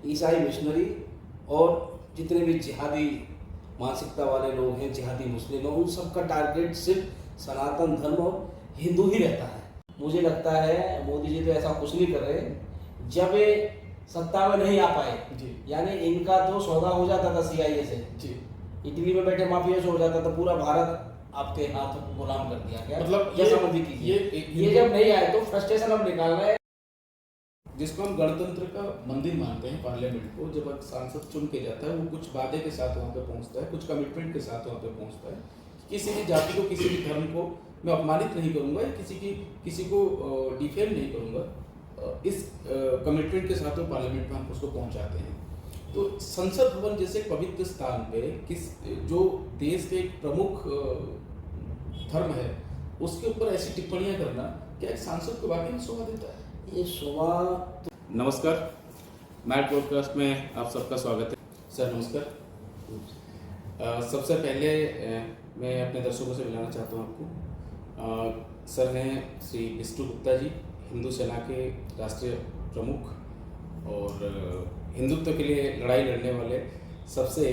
ईसाई मिशनरी और जितने भी जिहादी मानसिकता वाले लोग हैं, जिहादी मुस्लिम हैं, उन सबका टारगेट सिर्फ सनातन धर्म और हिंदू ही रहता है। मुझे लगता है मोदी जी तो ऐसा कुछ नहीं कर रहे। जब ये सत्ता में नहीं आ पाए जी, यानी इनका तो सौदा हो जाता था CIA से, जी, इटली में बैठे माफिया से हो जाता था, पूरा भारत आपके हाथों को गुलाम कर दिया गया। मतलब जैसा मर्जी कीजिए। ये जब नहीं आए तो फ्रस्ट्रेशन अब निकाल रहे हैं। जिसको हम गणतंत्र का मंदिर मानते हैं, पार्लियामेंट को, जब एक सांसद चुन के जाता है, वो कुछ वादे के साथ वहाँ पे पहुँचता है, कुछ कमिटमेंट के साथ वहाँ पे पहुँचता है। किसी भी जाति को, किसी भी धर्म को मैं अपमानित नहीं करूँगा या किसी को डिफेम नहीं करूँगा, इस कमिटमेंट के साथ वो पार्लियामेंट में हम उसको पहुँचाते हैं। तो संसद भवन जैसे पवित्र स्थान पे जो देश के एक प्रमुख धर्म है, उसके ऊपर ऐसी टिप्पणियां करना क्या एक सांसद को वाकई में शोभा देता है? ये शोभा नमस्कार, मैट पॉडकास्ट में आप सबका स्वागत है। सर नमस्कार। सबसे पहले मैं अपने दर्शकों से मिलाना चाहता हूँ आपको। सर हैं श्री विष्णु गुप्ता जी, हिंदू सेना के राष्ट्रीय प्रमुख और हिंदुत्व के लिए लड़ाई लड़ने वाले सबसे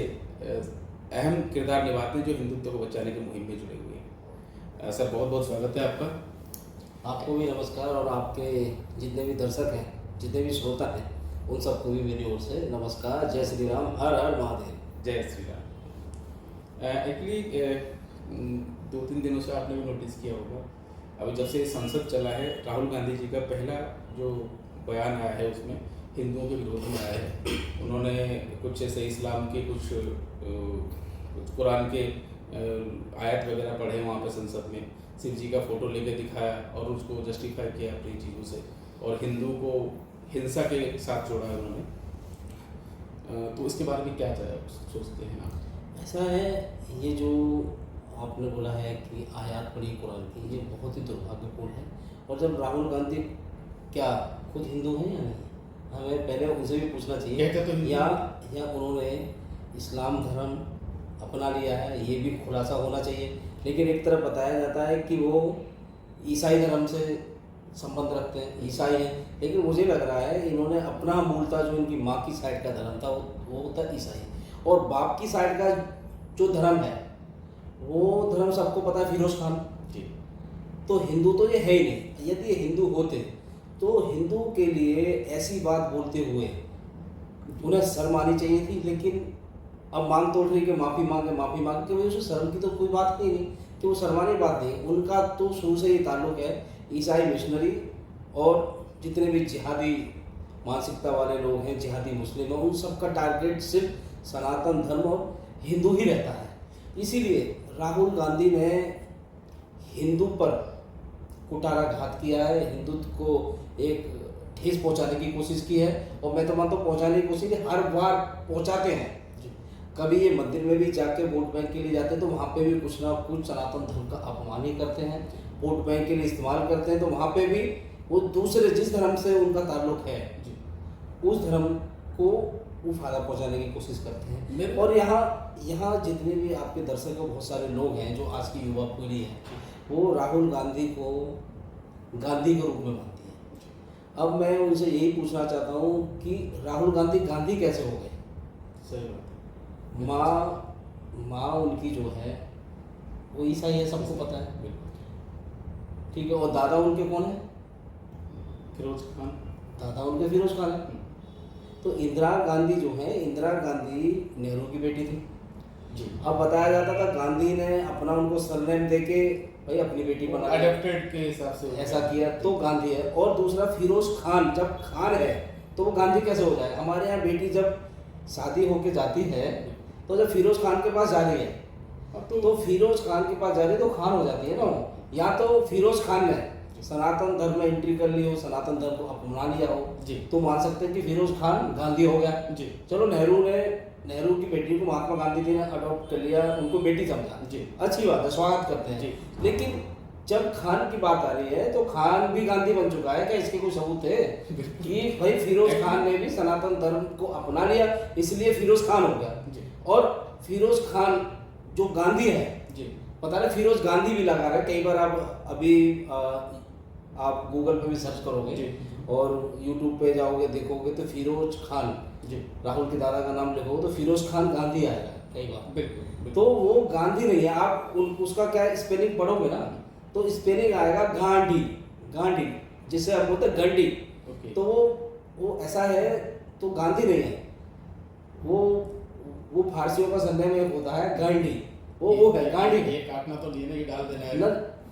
अहम किरदार निभाते हैं, जो हिंदुत्व को बचाने की मुहिम में जुड़े हुए हैं। सर बहुत बहुत स्वागत है आपका। आपको भी नमस्कार और आपके जितने भी दर्शक हैं, जितने भी श्रोता हैं, उन सबको भी मेरी ओर से नमस्कार। जय श्री राम, हर हर महादेव। जय श्री राम। एक्चुअली 2-3 दिनों से आपने भी नोटिस किया होगा, अभी जब से संसद चला है, राहुल गांधी जी का पहला जो बयान आया है उसमें हिंदुओं के विरोध में आया है। उन्होंने कुछ ऐसे इस्लाम के कुछ कुरान के आयत वगैरह पढ़े वहाँ पे संसद में, शिव जी का फोटो लेके दिखाया और उसको जस्टिफाई किया अपनी चीज़ों से, और हिंदू को हिंसा के साथ जोड़ा है उन्होंने। तो इसके बारे में क्या सोचते हैं आप? ऐसा है, ये जो आपने बोला है कि आयत पढ़ी कुरान की, ये बहुत ही दुर्भाग्यपूर्ण है। और जब राहुल गांधी क्या खुद हिंदू हैं या नहीं, हमें पहले उनसे भी पूछना चाहिए। कहते तो या उन्होंने इस्लाम धर्म अपना लिया है, ये भी खुलासा होना चाहिए। लेकिन एक तरफ बताया जाता है कि वो ईसाई धर्म से संबंध रखते हैं, ईसाई हैं, लेकिन मुझे लग रहा है इन्होंने अपना मूलतः जो इनकी माँ की साइड का धर्म था वो होता ईसाई, और बाप की साइड का जो धर्म है वो धर्म सबको पता है, फिरोज खान जी। तो हिंदू तो ये है ही नहीं। यदि ये हिंदू होते तो हिंदू के लिए ऐसी बात बोलते हुए उन्हें शर्म आनी चाहिए थी। लेकिन अब मांग तोड़ रही कि माफ़ी मांगे कि उसमें शर्म की तो कोई बात ही नहीं कि वो शर्माने बात नहीं। उनका तो शुरू से ही ताल्लुक है ईसाई मिशनरी और जितने भी जिहादी मानसिकता वाले लोग हैं, जिहादी मुस्लिम हैं, उन सबका टारगेट सिर्फ सनातन धर्म और हिंदू ही रहता है। इसीलिए राहुल गांधी ने हिंदू पर कुठाराघात किया है, हिंदुत्व को एक ठेस पहुंचाने की कोशिश की है, और मैं तो मानता हूँ पहुंचाने की कोशिश हर बार पहुंचाते हैं। कभी ये मंदिर में भी जाके वोट बैंक के लिए जाते हैं तो वहाँ पे भी कुछ ना कुछ सनातन धर्म का अपमान ही करते हैं। वोट बैंक के लिए इस्तेमाल करते हैं तो वहाँ पे भी वो दूसरे जिस धर्म से उनका ताल्लुक है उस धर्म को वो फायदा पहुँचाने की कोशिश करते हैं। और यहाँ जितने भी आपके दर्शक बहुत सारे लोग हैं, जो आज की युवा पीढ़ी है, वो राहुल गांधी को गांधी के रूप में मानती है। अब मैं उनसे यही पूछना चाहता हूँ कि राहुल गांधी गांधी कैसे हो गए? सही बात। माँ उनकी जो है वो ईसाई है, सबको पता है, ठीक है। और दादा उनके कौन है? फिरोज खान। दादा उनके फिरोज खान है। तो इंदिरा गांधी जो है, इंदिरा गांधी नेहरू की बेटी थी जी। अब बताया जाता था गांधी ने अपना उनको सरनेम देके भाई अपनी बेटी बना अडॉप्टेड के हिसाब से ऐसा किया तो गांधी है। और दूसरा फिरोज खान, जब खान है तो वो गांधी कैसे हो जाए? हमारे यहाँ बेटी जब शादी होके जाती है तो जब फिरोज खान के पास जा रही है तो फिरोज खान के पास जा रही है तो खान हो जाती है ना। या तो फिरोज खान ने सनातन धर्म में एंट्री कर ली हो, सनातन धर्म को अपना लिया हो जी, तो मान सकते हैं कि फिरोज खान गांधी हो गया जी। चलो नेहरू की बेटी को महात्मा गांधी जी ने अडॉप्ट कर लिया, उनको बेटी समझा जी, अच्छी बात है, स्वागत करते हैं जी। लेकिन जब खान की बात आ रही है तो खान भी गांधी बन चुका है क्या? इसके कोई सबूत है कि भाई फिरोज खान ने भी सनातन धर्म को अपना लिया इसलिए फिरोज खान हो गया। और फिरोज खान जो गांधी है जी, पता नहीं फिरोज गांधी भी लगा रहा है। कई बार आप अभी आप गूगल पे भी सर्च करोगे और यूट्यूब पे जाओगे देखोगे तो फिरोज खान, जी राहुल के दादा का नाम लिखोगे तो फिरोज खान गांधी आएगा कई बार। बिल्कुल तो वो गांधी नहीं है, आप उसका क्या स्पेलिंग पढ़ोगे ना तो स्पेलिंग आएगा गांधी, गांधी जिसे आप बोलते हैं गंडी। ओके तो वो ऐसा है, तो गांधी नहीं है वो फारसियों का सरनेम एक होता है गांधी, वो है गांधी है। ये काटना तो नहीं है ना, ये डाल देना है न,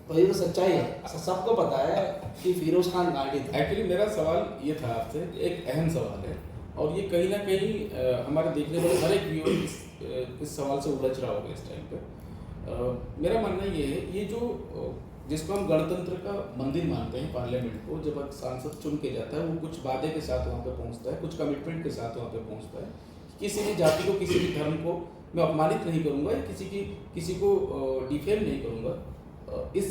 तो ये तो सच्चाई है, सबको पता है कि फिरोज खान गांधी था। एक्चुअली मेरा सवाल ये था आपसे, एक अहम सवाल है और ये कहीं ना कहीं हमारे देखने वाले हर एक व्यूअर इस सवाल से उलझ रहा होगा इस टाइम पे। मेरा मानना ये है, ये जो जिसको हम गणतंत्र का मंदिर मानते हैं पार्लियामेंट को, जब एक सांसद चुन के जाता है वो कुछ वादे के साथ वहाँ पे पहुँचता है, कुछ कमिटमेंट के साथ वहाँ पे पहुँचता है, किसी भी जाति को किसी भी धर्म को मैं अपमानित नहीं करूँगा या किसी को डिफेम नहीं करूँगा, इस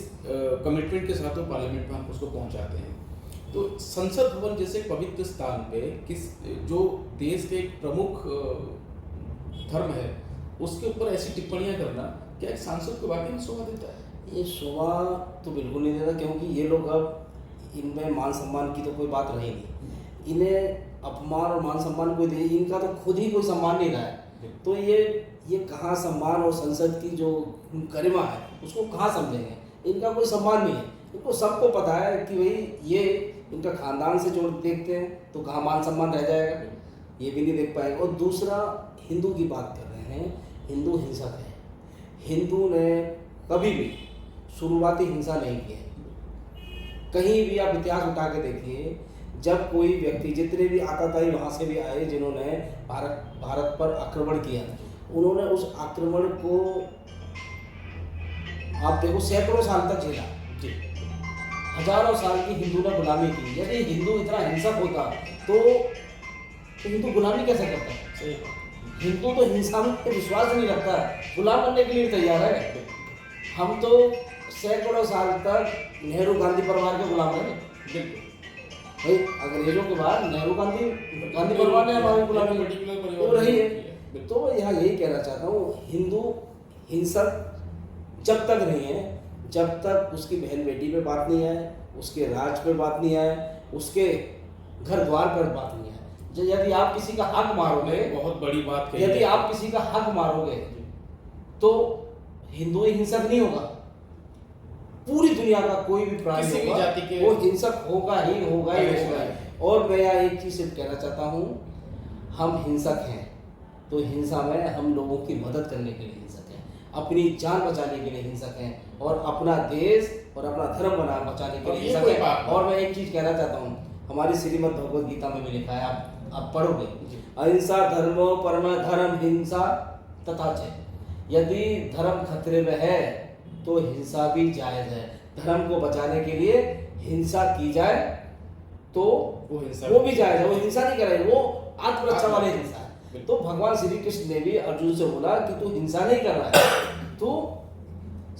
कमिटमेंट के साथ वो पार्लियामेंट में हम उसको पहुँचाते हैं। तो संसद भवन जैसे पवित्र स्थान पे जो देश के एक प्रमुख धर्म है उसके ऊपर ऐसी टिप्पणियां करना क्या एक सांसद को वाकई में शोभा देता है? ये शोभा तो बिल्कुल नहीं देता, क्योंकि ये लोग अब इनमें मान सम्मान की तो कोई बात रही नहीं, इन्हें अपमान और मान सम्मान कोई दे, इनका तो खुद ही कोई सम्मान नहीं रहा है। तो ये कहाँ सम्मान और संसद की जो गरिमा है उसको कहाँ समझेंगे, इनका कोई सम्मान नहीं है। इनको सबको पता है कि भाई ये इनका खानदान से जो देखते हैं तो कहाँ मान सम्मान रह जाएगा, ये भी नहीं देख पाएंगे। और दूसरा, हिंदू की बात कर रहे हैं, हिंदू हिंसक है, हिंदू ने कभी भी शुरुआती हिंसा नहीं की है। कहीं भी आप इतिहास उठा के देखिए, जब कोई व्यक्ति, जितने भी आताताई वहाँ से भी आए जिन्होंने भारत पर आक्रमण किया, उन्होंने उस आक्रमण को आप देखो सैकड़ों साल तक झेला, हजारों साल की हिंदू ने गुलामी की। यदि हिंदू इतना हिंसक होता तो हिंदू गुलामी कैसे करता? सही बात। हिंदू तो हिंसा में विश्वास नहीं रखता, गुलाम बनने के लिए तैयार है। हम तो सैकड़ों साल तक नेहरू गांधी परिवार के गुलाम रहे। बिल्कुल भाई अंग्रेजों के बाद नेहरू गांधी परिवार ने हमारी गुलामी तो रही है। तो यहाँ यही कहना चाहता हूँ, हिंदू हिंसक जब तक नहीं है, जब तक उसकी बहन बेटी पे बात नहीं आए, उसके राज पे बात नहीं आए, उसके घर द्वार पर बात नहीं आए। यदि आप किसी का हक मारोगे, बहुत बड़ी बात कही यदि है। आप किसी का हक मारोगे तो हिंदू ही हिंसक नहीं होगा, पूरी दुनिया का कोई भी प्राणी किसी भी होगा जाति के वो हिंसक होगा ही होगा ही अवश्य होगा। है। और मैं यहाँ एक चीज सिर्फ कहना चाहता हूँ, हम हिंसक हैं तो हिंसा में हम लोगों की मदद करने के लिए हिंसक हैं, अपनी जान बचाने के लिए हिंसक हैं, और अपना देश और अपना धर्म बचाने के और लिए ये हिंसक कोई हैं। बात नहीं। और मैं एक चीज कहना चाहता हूँ, हमारी श्रीमद् भगवद गीता में भी लिखा है, आप पढ़ोगे, अहिंसा धर्मो परम धर्म हिंसा तथा च। यदि धर्म खतरे में है तो हिंसा भी जायज है। धर्म को बचाने के लिए हिंसा की जाए तो वो हिंसा वो भी जायज है, वो हिंसा नहीं करे, वो आत्मरक्षा वाली हिंसा है। बिल्कुल। तो भगवान श्री कृष्ण ने भी अर्जुन से बोला कि तू हिंसा नहीं कर रहा है, तू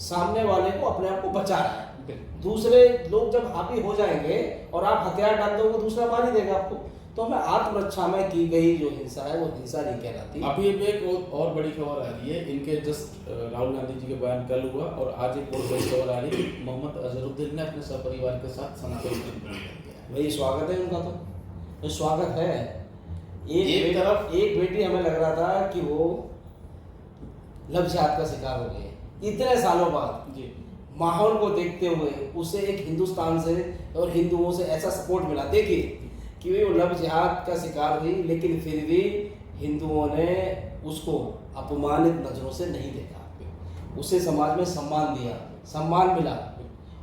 सामने वाले को अपने आप को बचा रहा है। दूसरे लोग जब हावी हो जाएंगे और आप हथियार डाल दोगे, दूसरा मार ही देगा आपको। तो हमें आत्मरक्षा में की गई जो हिंसा है वो हिंसा नहीं कहलाती। अभी भी एक और बड़ी खबर आ रही है, इनके जस्ट राहुल गांधी जी के बयान कल हुआ और आज एक और बड़ी खबर आ रही है कि मोहम्मद अजहरुद्दीन ने अपने सपरिवार के साथ सनातन धर्म ग्रहण कर लिया है। वही स्वागत है उनका, तो स्वागत है। एक तरफ एक बेटी हमें लग रहा था कि वो लव जिहाद का शिकार हो गए इतने सालों बाद। जी माहौल को देखते हुए उसे एक हिंदुस्तान से और हिंदुओं से ऐसा सपोर्ट मिला। देखिए कि वो लव जिहाद का शिकार हुई, लेकिन फिर भी हिंदुओं ने उसको अपमानित नजरों से नहीं देखा, उसे समाज में सम्मान दिया, सम्मान मिला।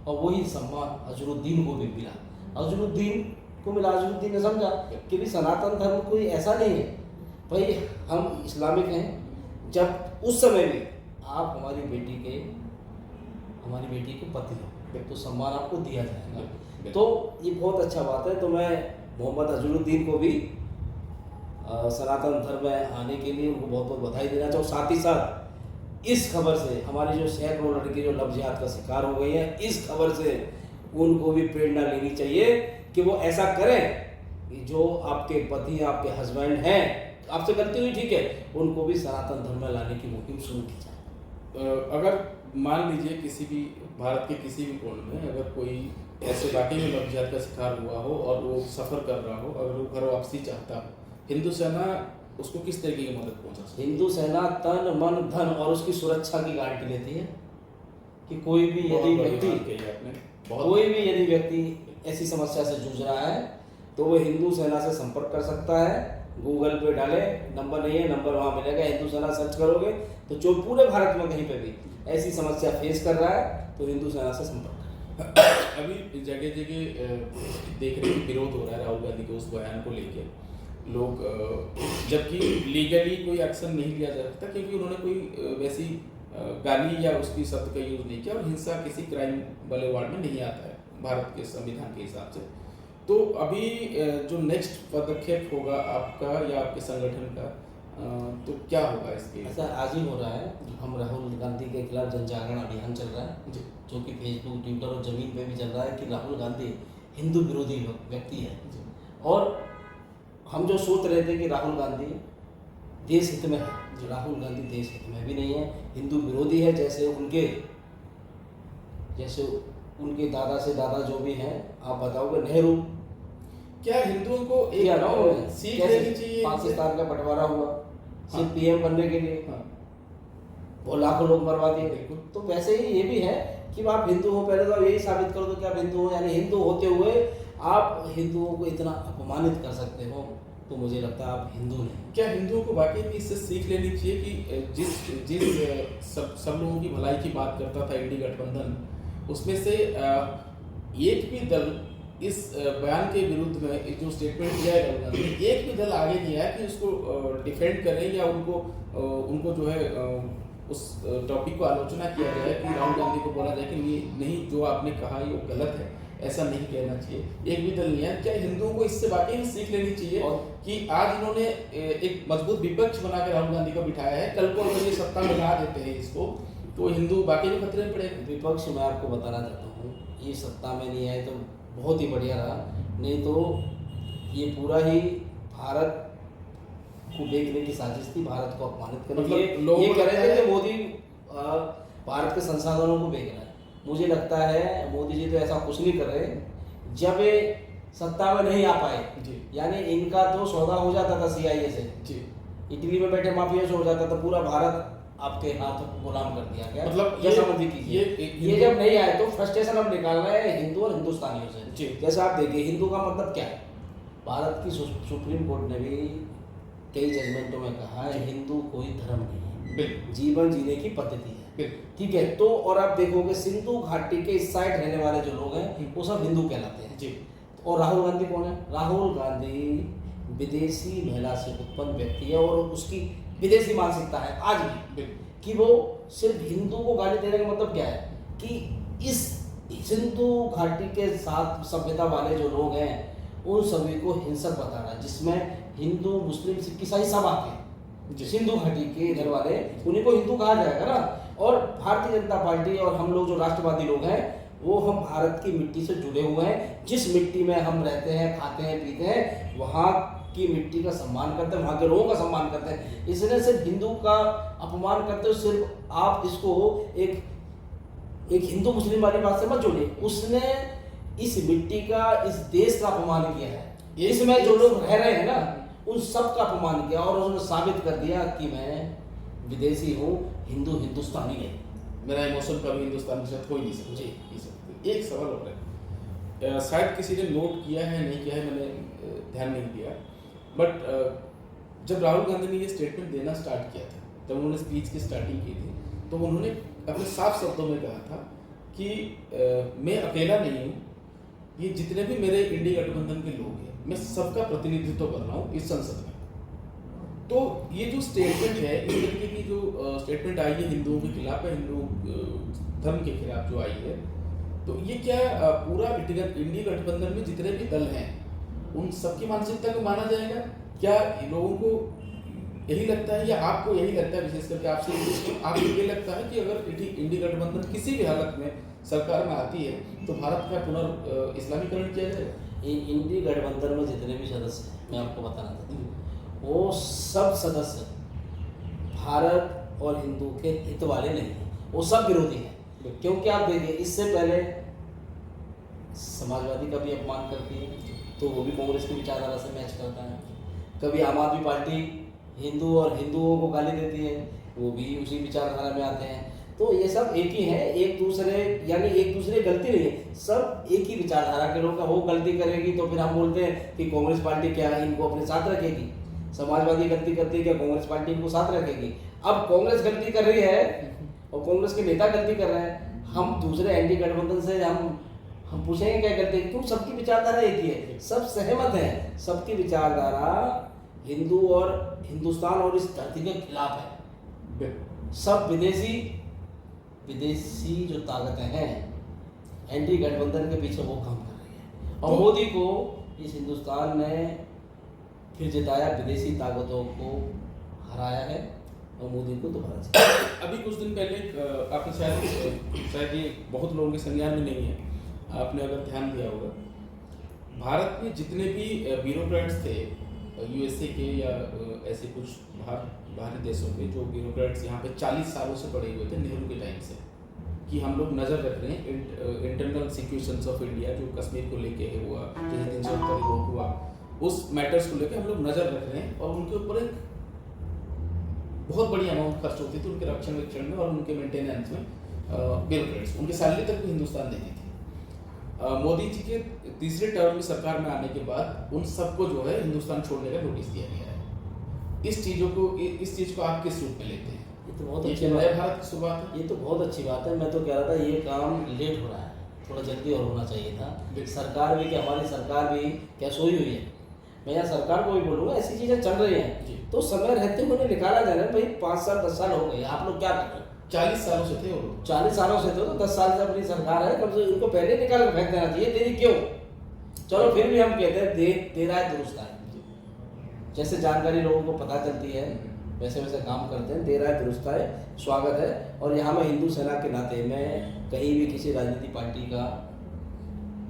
और वही सम्मान अजहरुद्दीन को भी मिला। अजहरुद्दीन को मिला, अजहरुद्दीन ने समझा कि भी सनातन धर्म कोई ऐसा नहीं है, भाई हम इस्लामिक हैं। जब उस समय भी आप हमारी बेटी के पति हो तो सम्मान आपको दिया जाएगा। तो ये बहुत अच्छा बात है। तो मैं मोहम्मद अजहरुद्दीन को भी सनातन धर्म में आने के लिए उनको बहुत बहुत बधाई देना चाहूँ। साथ ही साथ इस खबर से हमारी जो सैकड़ों लड़की जो लव जिहाद का शिकार हो गई हैं, इस खबर से उनको भी प्रेरणा लेनी चाहिए कि वो ऐसा करें कि जो आपके पति आपके हस्बैंड हैं, आपसे गलती हुई ठीक है, उनको भी सनातन धर्म में लाने की मुहिम शुरू की जाए। अगर मान लीजिए किसी भी भारत के किसी भी कोण में अगर कोई ऐसे वाकई में लफ्ज़ियात का शिकार हुआ हो और वो सफ़र कर रहा हो, अगर वो घर वापसी चाहता हो, हिंदू सेना उसको किस तरीके की मदद पहुंचा सकती हिंदू सेना तन मन धन और उसकी सुरक्षा की गारंटी लेती है कि कोई भी है? बहुत यदि बड़ी व्यक्ति बात कही आपने, बहुत कोई भी यदि व्यक्ति ऐसी समस्या से जूझ रहा है तो वो हिंदू सेना से संपर्क कर सकता है। गूगल पे डाले, नंबर नहीं है, नंबर वहाँ मिलेगा, हिंदू सेना सर्च करोगे तो जो पूरे भारत में कहीं पे भी ऐसी समस्या फेस कर रहा है तो हिंदू सेना से संपर्क करें। अभी जगह जगह देख रहे हैं विरोध हो रहा है राहुल गांधी के उस बयान को लेके, लोग जबकि लीगली कोई एक्शन नहीं लिया जा सकता क्योंकि उन्होंने कोई वैसी गाली या उसकी शब्द का यूज नहीं किया और हिंसा किसी क्राइम वाले वार्ड में नहीं आता है भारत के संविधान के हिसाब से। तो अभी जो नेक्स्ट पदक्षेप होगा आपका या आपके संगठन का, तो क्या होगा इसके? ऐसा आज ही हो रहा है, हम राहुल गांधी के खिलाफ जन जागरण अभियान चल रहा है जी जो कि फेसबुक, ट्विटर और जमीन पे भी चल रहा है कि राहुल गांधी हिंदू विरोधी व्यक्ति है। जी और हम जो सोच रहे थे कि राहुल गांधी देश हित में है, राहुल गांधी देश हित में भी नहीं है, हिंदू विरोधी है। जैसे उनके दादा से दादा जो भी हैं, आप बताओगे नेहरू, क्या हिंदुओं को क्या ना एक सीख कैसे लेनी चाहिए? पाकिस्तान का बंटवारा हुआ सिर्फ हाँ। पीएम बनने के लिए, हाँ, वो लाखों लोग मरवा दिए। बिल्कुल। तो वैसे ही ये भी है कि आप हिंदू हो, पहले तो आप यही साबित कर दो कि आप हिंदू हो, यानी हिंदू होते हुए आप हिंदुओं को इतना अपमानित कर सकते हो, तो मुझे लगता है आप हिंदू नहीं। क्या हिंदुओं को वाकई में इससे सीख लेनी चाहिए कि जिस जिस सब लोगों की भलाई की बात करता था इंडी गठबंधन, उसमें से एक भी दल इस बयान के विरुद्ध में जो स्टेटमेंट दिया है राहुल गांधी ने, एक भी दल आगे नहीं आया कि उसको डिफेंड करे या उनको जो है उस टॉपिक को आलोचना किया जाए कि राहुल गांधी को बोला जाए कि नहीं जो आपने कहा ये गलत है, ऐसा नहीं कहना चाहिए। एक भी दल नहीं है। क्या हिंदुओं को इससे वाकई में सीख लेनी चाहिए और कि आज इन्होंने एक मजबूत विपक्ष बनाकर राहुल गांधी को बिठाया है, कल को अगर ये सत्ता में ला देते हैं इसको तो हिंदू वाकई में खतरे में पड़ेगा? विपक्ष मैं आपको बताना चाहता हूँ, ये सत्ता में नहीं आए तो बहुत ही बढ़िया रहा, नहीं तो ये पूरा ही भारत को बेचने की साजिश थी, भारत को अपमानित करने की। लोगों ये को कह लगता रहे थे है- कि मोदी भारत के संसाधनों को बेच रहा है। मुझे लगता है मोदी जी तो ऐसा कुछ नहीं कर रहे। जब ये सत्ता में नहीं आ पाए, जी यानी इनका तो सौदा हो जाता था सीआईए से, जी इटली में बैठे माफिया से हो जाता था, पूरा भारत आपके हाथों को गुलाम कर दिया गया। मतलब जैसा मर्जी कीजिए। ये जब नहीं आए तो फ्रस्ट्रेशन अब निकालना है हिंदू और हिंदुस्तानियों से। जी। जैसे आप देखिए हिंदू का मतलब क्या है, भारत की सुप्रीम कोर्ट ने भी कई जजमेंटों में कहा है हिंदू कोई धर्म नहीं है, बिल्कुल जीवन जीने की पद्धति है। बिल्कुल ठीक है, तो और आप देखोगे सिंधु घाटी के इस साइड रहने वाले जो लोग हैं वो सब हिंदू कहलाते हैं। जी और राहुल गांधी कौन है? राहुल गांधी विदेशी महिला से उत्पन्न व्यक्ति है और उसकी विदेशी मानसिकता है आज भी बिल्कुल कि वो सिर्फ हिंदू को गाली देने का मतलब क्या है कि इस सिंधु घाटी के साथ सभ्यता वाले जो लोग हैं उन सभी को हिंसक बता रहा है, जिसमें हिंदू मुस्लिम सिख ईसाई सब आते हैं। जी। सिंधु घाटी के इधर वाले उन्हीं को हिंदू कहा जाएगा ना। और भारतीय जनता पार्टी और हम लोग जो राष्ट्रवादी लोग हैं वो हम भारत की मिट्टी से जुड़े हुए हैं। जिस मिट्टी में हम रहते हैं, खाते हैं, पीते हैं, वहाँ की मिट्टी का सम्मान करते हैं, वहाँ के लोगों का सम्मान करते हैं। इसलिए सिर्फ हिंदू का अपमान करते हो, सिर्फ आप इसको एक हिंदू मुस्लिम वाली बात से मत जोड़िए। उसने इस मिट्टी का, इस देश का अपमान किया है। इसमें जो लोग रह रहे हैं ना उन सब का अपमान किया और उसने साबित कर दिया कि मैं विदेशी हूँ, हिंदू हिंदुस्तानी नहीं। मेरा इमोशन कभी हिंदुस्तान के साथ हो ही नहीं सकता। जी। नहीं सकते। एक सवाल और है, शायद किसी ने नोट किया है नहीं किया है, मैंने ध्यान नहीं दिया, बट जब राहुल गांधी ने ये स्टेटमेंट देना स्टार्ट किया था, जब उन्होंने स्पीच की स्टार्टिंग की थी, तो उन्होंने अपने साफ शब्दों में कहा था कि मैं अकेला नहीं हूँ, ये जितने भी मेरे इंडिया गठबंधन के लोग हैं मैं सबका प्रतिनिधित्व कर रहा हूँ इस संसद में। तो ये जो स्टेटमेंट है, इस तरीके की जो स्टेटमेंट आई है हिंदुओं के खिलाफ है, हिंदू धर्म के खिलाफ जो आई है, तो ये क्या पूरा इंडिया गठबंधन में जितने भी दल हैं उन सबकी मानसिकता को माना जाएगा? क्या लोगों को यही लगता है या आपको यही लगता है, विशेष करके आपसे आपको ये लगता है कि अगर इंडिया गठबंधन किसी भी हालत में सरकार में आती है तो भारत का इस्लामीकरण किया जाएगा? इंडी गठबंधन में जितने भी सदस्य हैं, मैं आपको बताना चाहता हूँ, वो सब सदस्य भारत और हिंदू के हित वाले नहीं हैं, वो सब विरोधी हैं। क्योंकि आप देखिए इससे पहले समाजवादी का भी अपमान करती है, तो वो भी कांग्रेस की विचारधारा से मैच करता है। कभी आम आदमी पार्टी हिंदू और हिंदुओं को गाली देती है, वो भी उसी विचारधारा में आते हैं। तो ये सब एक ही है, एक दूसरे यानी एक दूसरे गलती नहीं है, सब एक ही विचारधारा के लोग हैं। वो गलती करेगी तो फिर हम बोलते हैं कि कांग्रेस पार्टी क्या है इनको अपने साथ रखेगी, समाजवादी गलती करती है क्या कांग्रेस पार्टी इनको साथ रखेगी। अब कांग्रेस गलती कर रही है और कांग्रेस के नेता गलती कर रहे हैं, हम दूसरे एंटी गठबंधन से हम पूछेंगे क्या करते हैं, क्यों? सबकी विचारधारा एक ही है, सब सहमत हैं, सबकी विचारधारा हिंदू और हिंदुस्तान और इस धरती के खिलाफ है। सब विदेशी जो ताकतें हैं एंटी गठबंधन के पीछे वो काम कर रही है, और मोदी को इस हिंदुस्तान ने फिर जिताया, विदेशी ताकतों को हराया है और मोदी को दोबारा जिताया। अभी कुछ दिन पहले आपने शायद ये बहुत लोगों के संज्ञान में नहीं है, आपने अगर ध्यान दिया होगा, भारत में जितने भी ब्यूरोक्रेट्स थे यूएसए के या ऐसे कुछ बाहरी देशों के जो ब्यूरोक्रेट्स यहाँ पे 40 सालों से पड़े हुए थे नेहरू के टाइम से, कि हम लोग नज़र रख रहे हैं इंटरनल सिक्वेशंस ऑफ इंडिया जो कश्मीर को लेके हुआ, जिस दिन से रोक हुआ, उस मैटर्स को लेके हम लोग नज़र रख रहे हैं, और उनके ऊपर एक बहुत बड़ी अमाउंट खर्च होती थी उनके रक्षण में और उनके मेंटेनेंस में, ब्यूरोक्रेट्स उनकी सैलरी तक भी हिंदुस्तान देती थी। मोदी जी के तीसरे टर्म में सरकार में आने के बाद उन सबको जो है हिंदुस्तान छोड़ने का नोटिस दिया गया है। इस चीज़ को आप किस रूप में लेते हैं? ये तो बहुत अच्छी बात है, भारत की शुरुआत है, ये तो बहुत अच्छी बात है। मैं तो कह रहा था ये काम लेट हो रहा है, थोड़ा जल्दी और होना चाहिए था। सरकार भी, कि हमारी सरकार भी क्या सोई हुई है? मैं यहाँ सरकार को भी बोलूँगा, ऐसी चीज़ें चल रही हैं तो समय रहते हुए निकाला जाए। भाई 5 साल 10 साल हो गए, आप लोग क्या कर रहे हो? 40 सालों से थे वो लोग, 40 सालों से थे तो 10 साल से अपनी सरकार है, कम से इनको पहले निकाल कर फेंक देना चाहिए। देरी क्यों? चलो फिर भी हम कहते हैं दे रहा है दुरुस्त है, जैसे जानकारी लोगों को पता चलती है वैसे वैसे काम करते हैं, दे रहा है दुरुस्त है, स्वागत है। और यहाँ मैं हिंदू सेना के नाते मैं कहीं भी किसी राजनीतिक पार्टी का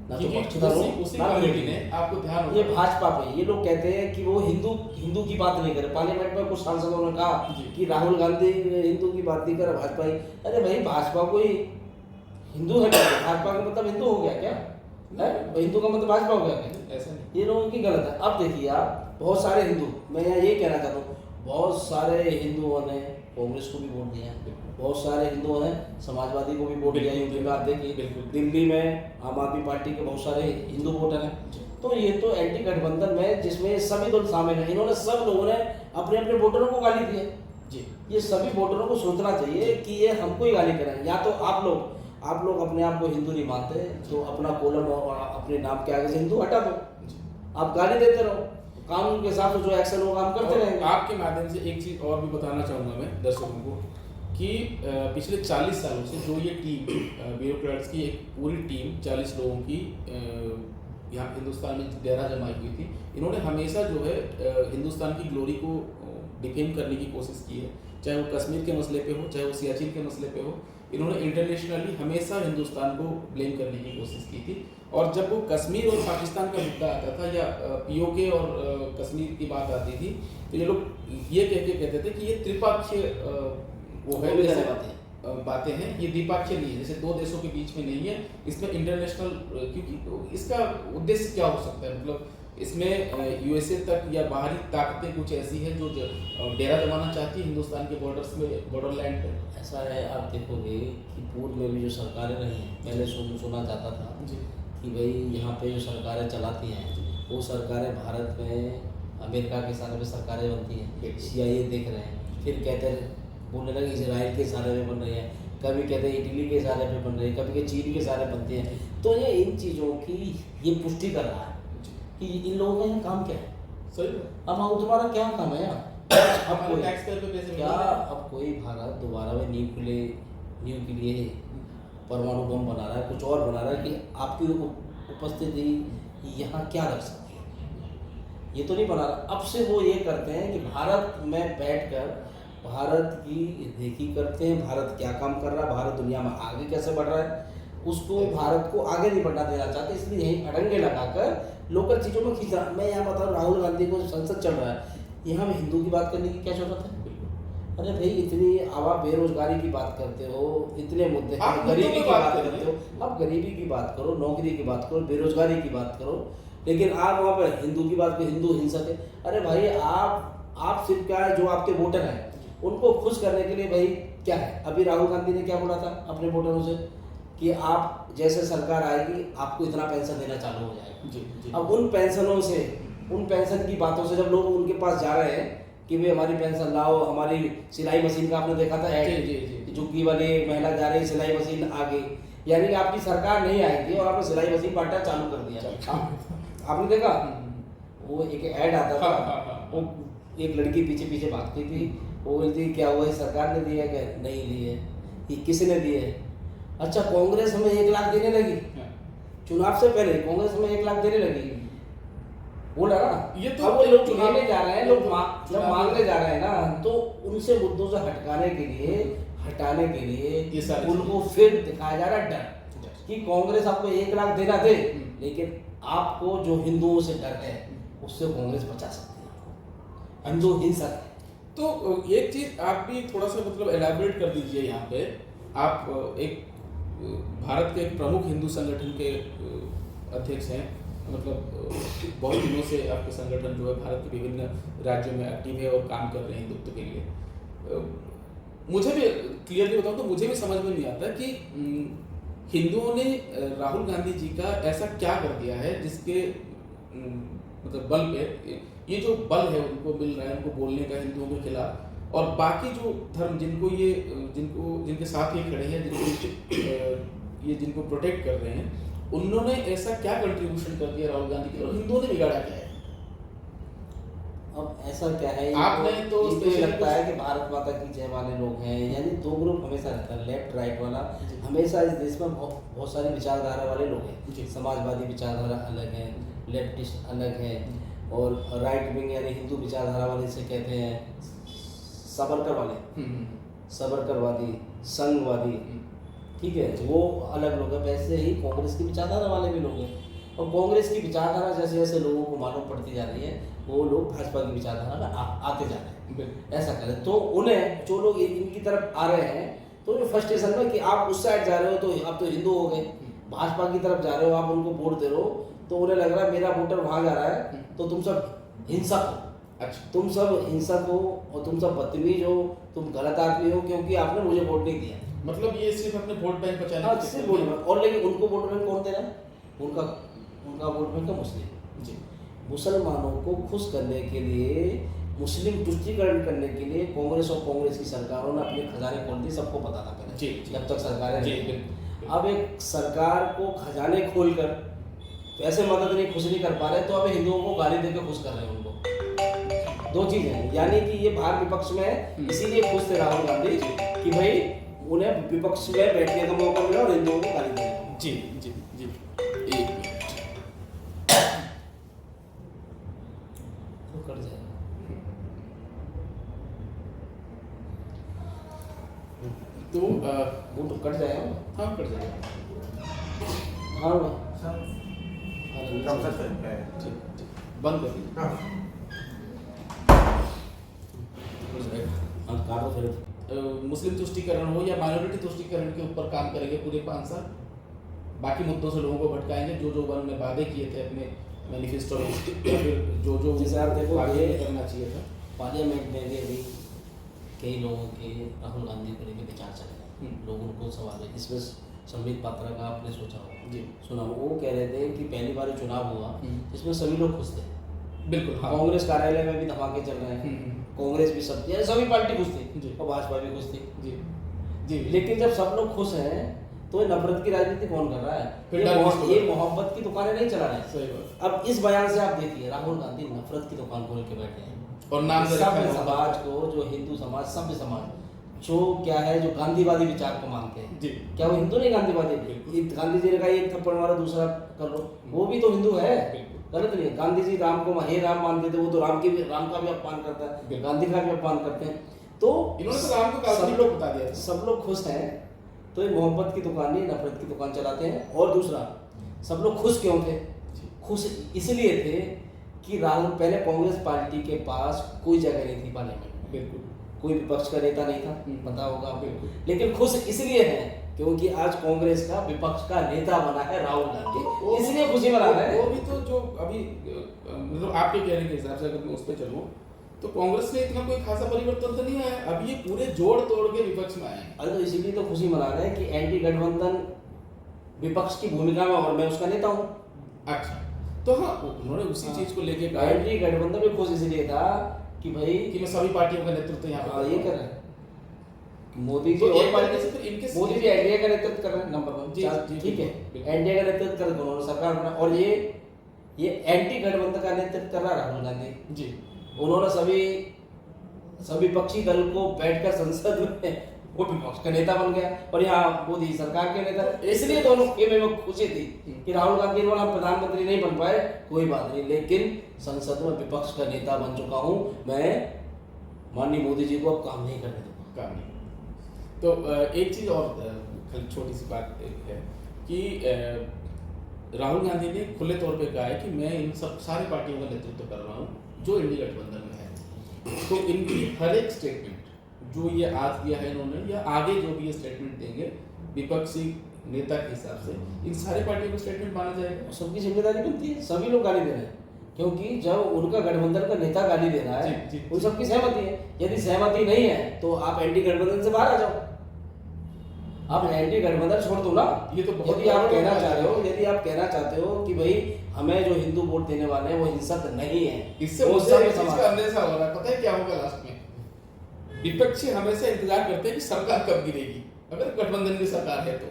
ना तो पक्षधर हूँ, उसी कम्युनिटी ने आपको ध्यान ये भाजपा पे ये लोग कहते हैं कि वो हिंदू की बात नहीं करे। पार्लियामेंट में कुछ सांसदों ने कहा कि राहुल गांधी हिंदू की बात नहीं करे, भाजपा ही। अरे भाई भाजपा कोई हिंदू है क्या? भाजपा का मतलब हिंदू हो गया क्या? हिंदू का मतलब भाजपा हो गया क्या? ऐसा नहीं, ये लोगों की गलत है। अब देखिए आप, बहुत सारे हिंदू, मैं यहाँ ये कहना चाहता हूँ, बहुत सारे हिंदुओं ने कांग्रेस को भी वोट दिया, बहुत सारे हिंदुओं ने समाजवादी को भी वोट दिया। यूपी में आप देखिए, दिल्ली में आम आदमी पार्टी के बहुत सारे हिंदू वोटर हैं। तो ये तो एंटी गठबंधन में जिसमें सभी दल शामिल हैं, इन्होंने सब लोगों ने अपने अपने वोटरों को गाली दी है जी। ये सभी वोटरों को सोचना चाहिए कि ये हमको ही गाली करें। या तो आप लोग अपने आप को हिंदू नहीं मानते तो अपना कॉलम और अपने नाम के आगे से हिंदू हटा दो, आप गाली देते रहो, कानून के हिसाब से जो एक्शन होगा हम करते रहेंगे। आपके माध्यम से एक चीज़ और भी बताना चाहूँगा मैं दर्शकों को कि पिछले 40 सालों से जो ये टीम ब्यूरोक्रेट्स की एक पूरी टीम 40 लोगों की यहाँ हिंदुस्तान में डेरा जमाई हुई थी, इन्होंने हमेशा जो है हिंदुस्तान की ग्लोरी को डिफेम करने की कोशिश की है, चाहे वो कश्मीर के मसले पे हो, चाहे वो सियाचिन के मसले पे हो। इन्होंने इंटरनेशनली हमेशा हिंदुस्तान को ब्लेम करने की कोशिश की थी। और जब वो कश्मीर और पाकिस्तान का मुद्दा आता था या पीओके और कश्मीर की बात आती थी तो ये लोग ये कहते थे कि ये त्रिपक्षीय वो है बातें हैं, ये द्विपक्षीय नहीं है, जैसे दो देशों के बीच में नहीं है, इसमें इंटरनेशनल, क्योंकि इसका उद्देश्य क्या हो सकता है? मतलब इसमें यूएसए तक या बाहरी ताकतें कुछ ऐसी हैं जो डेरा जमाना चाहती है हिंदुस्तान के बॉर्डर्स में, बॉर्डरलैंड पे। ऐसा है, आप देखोगे कि पूर्व में भी जो सरकारें रही हैं, पहले सुना जाता था कि भाई यहाँ पे जो सरकारें चलाती हैं वो सरकारें भारत में अमेरिका के इशारे पे सरकारें बनती हैं, CIA देख रहे हैं, फिर कहते हैं बोलने लगे इजराइल के इशारे पे बन रही है, कभी कहते हैं इटली के इशारे पे बन रही है, कभी चीन के इशारे बनती हैं। तो ये इन चीज़ों की ये पुष्टि कर रहा है कि इन लोगों का यहाँ काम क्या है। सही, अब तुम्हारा क्या काम है यार? अब कोई टैक्स पेयर पे पैसे क्या, अब कोई भारत दोबारा में नींव के लिए परमाणु बम बना रहा है, कुछ और बना रहा है कि आपकी उपस्थिति यहाँ क्या रख सकती है? ये तो नहीं बना रहा। अब से वो ये करते हैं कि भारत में बैठकर भारत की देखी करते हैं, भारत क्या काम कर रहा है, भारत दुनिया में आगे कैसे बढ़ रहा है, उसको भारत को आगे नहीं बढ़ना देना चाहते, इसलिए यही अड़ंगे लगाकर लोकल चीज़ों में खींचा। मैं यहाँ बता रहा हूँ, राहुल गांधी को संसद चल रहा है, यहाँ में हिंदू की बात करने की क्या जरूरत है? अरे भाई इतनी अब आप बेरोजगारी की बात करते हो, इतने मुद्दे हैं, आप मुद्दों गरीबी पे की बात बात करिए। करते हो, आप गरीबी की बात करो, नौकरी की बात करो, बेरोजगारी की बात करो, लेकिन आप वहाँ पर हिंदू की बात करो, हिंदू हिंसक है। अरे भाई आप सिर्फ क्या है, जो आपके वोटर हैं उनको खुश करने के लिए भाई क्या है, अभी राहुल गांधी ने क्या बोला था अपने वोटरों से कि आप जैसे सरकार आएगी आपको इतना पेंशन देना चालू हो जाएगा। जी जी अब उन पेंशनों से, उन पेंशन की बातों से जब लोग उनके पास जा रहे हैं कि भाई हमारी पेंशन लाओ, हमारी सिलाई मशीन का आपने देखा था जी, ऐड, जी, जी। झुग्गी वाली महिला जा रही, सिलाई मशीन आ गई, यानी कि आपकी सरकार नहीं आएगी और आपने सिलाई मशीन बांटना चालू कर दिया। आपने देखा वो एक ऐड आता था, हाँ, हाँ, हाँ। वो एक लड़की पीछे पीछे भागती थी, वो बोलती क्या हुआ, सरकार ने दिया क्या, नहीं दिए, ये किसने दिए, अच्छा कांग्रेस हमें 1 लाख देने लगी, हाँ। चुनाव से पहले कांग्रेस हमें 1 लाख देने लगी, बोला ना। ये तो अब वो लोग चुनाव- लेने जा रहे हैं, ये लोग तो जब चुनाव- मांगने जा रहे हैं ना, तो उनसे मुद्दों से हटाने के लिए ये सारी उनको फिर दिखाया जा रहा है डर कि कांग्रेस आपको 1 लाख देना दे, लेकिन आपको जो हिंदुओं से डर है उससे कांग्रेस बचा सकती है, हिंदू हिंसक है। तो एक चीज आप भी थोड़ा सा मतलब एलैबोरेट कर दीजिए यहाँ पे। आप एक भारत के एक प्रमुख हिंदू संगठन के अध्यक्ष हैं, मतलब बहुत दिनों से आपके संगठन जो है भारत के विभिन्न राज्यों में एक्टिव है और काम कर रहे हैं हिंदुत्व के लिए। मुझे भी क्लियरली बताऊं तो मुझे भी समझ में नहीं आता कि हिंदुओं ने राहुल गांधी जी का ऐसा क्या कर दिया है जिसके मतलब बल पे ये जो बल है उनको मिल रहा है, उनको बोलने का हिंदुओं के खिलाफ, और बाकी जो धर्म जिनके साथ ये खड़े हैं, जिनको प्रोटेक्ट कर रहे हैं, उन्होंने ऐसा क्या कंट्रीब्यूशन कर दिया राहुल गांधी के, और हिंदुओं ने बिगाड़ा क्या है? अब ऐसा क्या है, आपने तो इनको ये स्पेशली लगता है कुछ- कि भारत माता की जय वाले लोग हैं, यानी 2 ग्रुप हमेशा रहता है, लेफ्ट राइट वाला। हमेशा इस देश में बहुत सारी विचारधारा वाले लोग जी। हैं, समाजवादी विचारधारा अलग है, लेफ्टिस्ट अलग है, और राइट विंग यानी हिंदू विचारधारा वाले से कहते हैं सावरकर वाले, सावरकरवादी, संघवादी, ठीक है, वो अलग लोग हैं। वैसे ही कांग्रेस की विचारधारा वाले भी लोग हैं, और कांग्रेस की विचारधारा जैसे जैसे लोगों को मालूम पड़ती जा रही है, वो लोग भाजपा की विचारधारा में आते जा रहे हैं। ऐसा करें तो उन्हें जो लोग इनकी तरफ आ रहे हैं, तो जो फ्रस्ट्रेशन में कि आप उस साइड जा रहे हो तो आप तो हिंदू हो गए, भाजपा की तरफ जा रहे हो, आप उनको वोट दे रहे हो, तो उन्हें लग रहा है मेरा वोटर वहां जा रहा है तो तुम सब हिंसक हो, अच्छा, तुम सब हिंसक हो और तुम सब बदतमीज हो, तुम गलत आदमी हो क्योंकि आपने मुझे वोट नहीं दिया। मतलब ये सिर्फ अपने वोट बैंक बचाने हाँ, के इससे चक्कर वोट में- बैंक, और लेकिन उनको वोट बैंक कौन दे रहा है, उनका वोट बैंक है मुस्लिम। जी मुसलमानों को खुश करने के लिए, मुस्लिम तुष्टीकरण करने के लिए कांग्रेस और कांग्रेस की सरकारों ने अपने खजाने खोल दिए, सबको पता था पहले, जी, जब तक सरकारें जी, नहीं थी। बिल्कुल। अब एक सरकार को खजाने खोलकर वैसे मदद नहीं, खुश नहीं कर पा रहे, तो अब हिंदुओं को गाली देकर खुश कर रहे हैं उनको। 2 चीजें हैं, यानी कि ये बाहर विपक्ष में है, इसीलिए खुश थे राहुल गांधी कि भाई उन्हें विपक्ष में बैठने का मौका मिला और हिंदुओं को गाली देने का। जी जी जी, एक मिनट। तो कट जाएगा। तो वो तो कट जाएगा ना। हाँ कर जाएगा। हाँ कम से कम है। ठीक ठीक, बंद कर दीजिए। हाँ। कर जाएगा। हाँ काटो फिर। मुस्लिम तुष्टीकरण हो या माइनॉरिटी तुष्टीकरण के ऊपर काम करेंगे पूरे 5 साल, बाकी मुद्दों से लोगों को भटकाएंगे, जो जो उन्होंने वादे किए थे अपने मैनिफेस्टो में, या फिर जो जैसे आप देखो वादे ये- करना चाहिए था। पार्लियामेंट में भी अभी कई लोगों के राहुल गांधी को लेकर विचार चल रहे हैं, लोग उनको सवाल है, इसमें संबित पात्रा का आपने सोचा होगा, जी सुना हो, वो कह रहे थे कि पहली बार चुनाव हुआ जिसमें सभी लोग खुश थे, बिल्कुल। हाँ कांग्रेस कार्यालय में भी धमाके चल रहे हैं, कांग्रेस भी सब थी, सभी पार्टी खुश थी जी। और भाजपा भी खुश थी, जी जी, लेकिन जब सब लोग खुश हैं तो ये नफरत की राजनीति कौन कर रहा है, फिर डर किसको ये कर रहा है? मोहब्बत की दुकानें नहीं चला रहे हैं। सही बात। अब इस बयान से आप देखिए राहुल गांधी नफरत की दुकान खोल के बैठे हैं, और नाम से रखा सभ्य है समाज को, जो हिंदू समाज, सभ्य समाज जो क्या है, जो गांधीवादी विचार को मानते हैं, जी, क्या वो हिंदू नहीं गांधीवादी? बिल्कुल। ये गांधी जी ने कहा एक थप्पड़ मारो दूसरा कर लो, वो भी तो हिंदू है, बिल्कुल। गलत नहीं है। गांधी जी राम को हे राम मानते थे, वो तो राम का भी अपमान करता है, बिल्कुल। गांधी का भी अपमान करते हैं। तो इन्होंने तो राम को सब काल्पनिक लोग बता दिया था। सब लोग खुश हैं, तो ये मोहब्बत की दुकान नहीं, नफरत की दुकान चलाते हैं। और दूसरा, सब लोग खुश क्यों थे? खुश इसलिए थे कि राहुल, पहले कांग्रेस पार्टी के पास कोई जगह नहीं थी पार्लियामेंट में, बिल्कुल। कोई विपक्ष का नेता नहीं था, पता होगा आपको। बिल्कुल। लेकिन खुश इसलिए है क्योंकि आज कांग्रेस का विपक्ष का नेता बना है राहुल गांधी, इसलिए खुशी मना रहे हैं। वो भी तो जो अभी मतलब आपके कहने के हिसाब से अगर मैं उस पर चलूँ तो कांग्रेस में इतना कोई खासा परिवर्तन तो नहीं आया, अब ये पूरे जोड़ तोड़ के विपक्ष में आए हैं। अरे तो इसीलिए तो खुशी मना रहे हैं कि एंटी गठबंधन विपक्ष की भूमिका में और मैं उसका नेता हूँ। अच्छा, तो हाँ उन्होंने उसी चीज को लेके कहा एंटी गठबंधन में खुश इसलिए था कि भाई कि मैं सभी पार्टियों का नेतृत्व यहाँ पे ये कर रहे हैं मोदी जी तो और एक तरीके से फिर इनके मोदी जी एनडीए का नेतृत्व कर रहे हैं नंबर वन। जी, जी, ठीक है, बिल्कुल। एनडीए का नेतृत्व कर रहे उन्होंने सरकार बना, और ये एंटी गठबंधन का नेतृत्व कर रहा है राहुल गांधी जी। उन्होंने सभी विपक्षी दल को बैठकर संसद में वो विपक्ष का नेता बन गया और यहाँ मोदी सरकार के नेता। इसलिए दोनों के में खुशी थी कि राहुल गांधी बोला हम प्रधानमंत्री नहीं बन पाए, कोई बात नहीं, लेकिन संसद में विपक्ष का नेता बन चुका हूँ मैं, माननीय मोदी जी को अब काम नहीं करने दूंगा। काम नहीं। तो एक चीज और छोटी सी बात है कि राहुल गांधी ने खुले तौर पे कहा है कि मैं इन सब सारी पार्टियों का नेतृत्व कर रहा हूँ जो इंडिया गठबंधन में है। तो इनकी हर एक स्टेटमेंट जो ये आज दिया है इन्होंने या आगे जो भी ये स्टेटमेंट देंगे विपक्षी नेता के हिसाब से इन सारी पार्टियों को स्टेटमेंट माना जाएगा। सबकी जिम्मेदारी बनती है, सभी लोग गाली दे रहे हैं क्योंकि जब उनका गठबंधन का नेता गाली दे रहा है जी, जी, उन सबकी सहमति है। यदि सहमति नहीं है तो आप एंटी गठबंधन से बाहर आ जाओ, आप एंटी गठबंधन छोड़ दो ना। ये तो बहुत यदि आप कहना चाह रहे हो, यदि आप कहना चाहते हो कि भाई हमें जो हिंदू वोट देने वाले हैं वो हिंसक नहीं है, इससे वो मुझे सब एक चीज समाज- का अंदेशा हो रहा है, पता है क्या होगा लास्ट में? विपक्षी हमेशा इंतजार करते हैं कि सरकार कब गिरेगी अगर गठबंधन की सरकार है तो।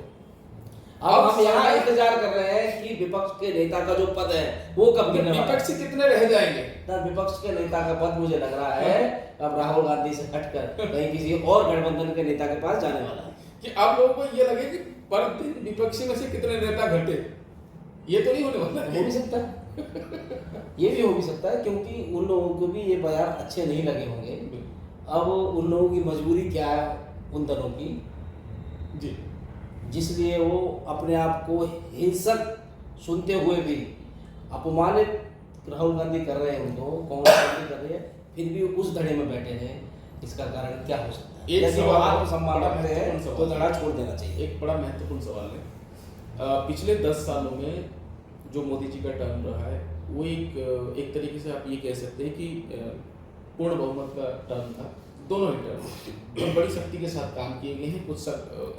अब हम यहाँ इंतजार कर रहे हैं कि विपक्ष के नेता का जो पद है वो कब गिरने वाला है। विपक्षी कितने रह जाएंगे? तब विपक्ष के नेता का पद मुझे लग रहा है अब राहुल गांधी से हटकर कहीं किसी और गठबंधन के नेता के पास जाने वाला है। कि आप लोगों को ये लगे कि पर दिन विपक्षी में से कितने नेता घटे, ये तो नहीं होने वाला हो भी सकता है, ये भी हो भी सकता है क्योंकि उन लोगों को भी ये बयान अच्छे नहीं लगे होंगे। अब उन लोगों की मजबूरी क्या है उन दलों की, जी, जिसलिए वो अपने आप को हिंसक सुनते हुए भी अपमानित राहुल गांधी कर रहे हैं, उनको कांग्रेस पार्टी कर रही है, फिर भी उस धड़े में बैठे हैं। इसका कारण क्या हो सकता है? एक यदि वो सवाल आत्मसम्मान बड़ा रखते हैं महत्वपूर्ण तो सवाल धड़ा छोड़ देना चाहिए। एक बड़ा महत्वपूर्ण सवाल है। पिछले 10 सालों में जो मोदी जी का टर्म रहा है वो एक तरीके से आप ये कह सकते हैं कि पूर्ण बहुमत का टर्म था। दोनों ही टर्म और बड़ी शक्ति के साथ काम किए गए हैं, कुछ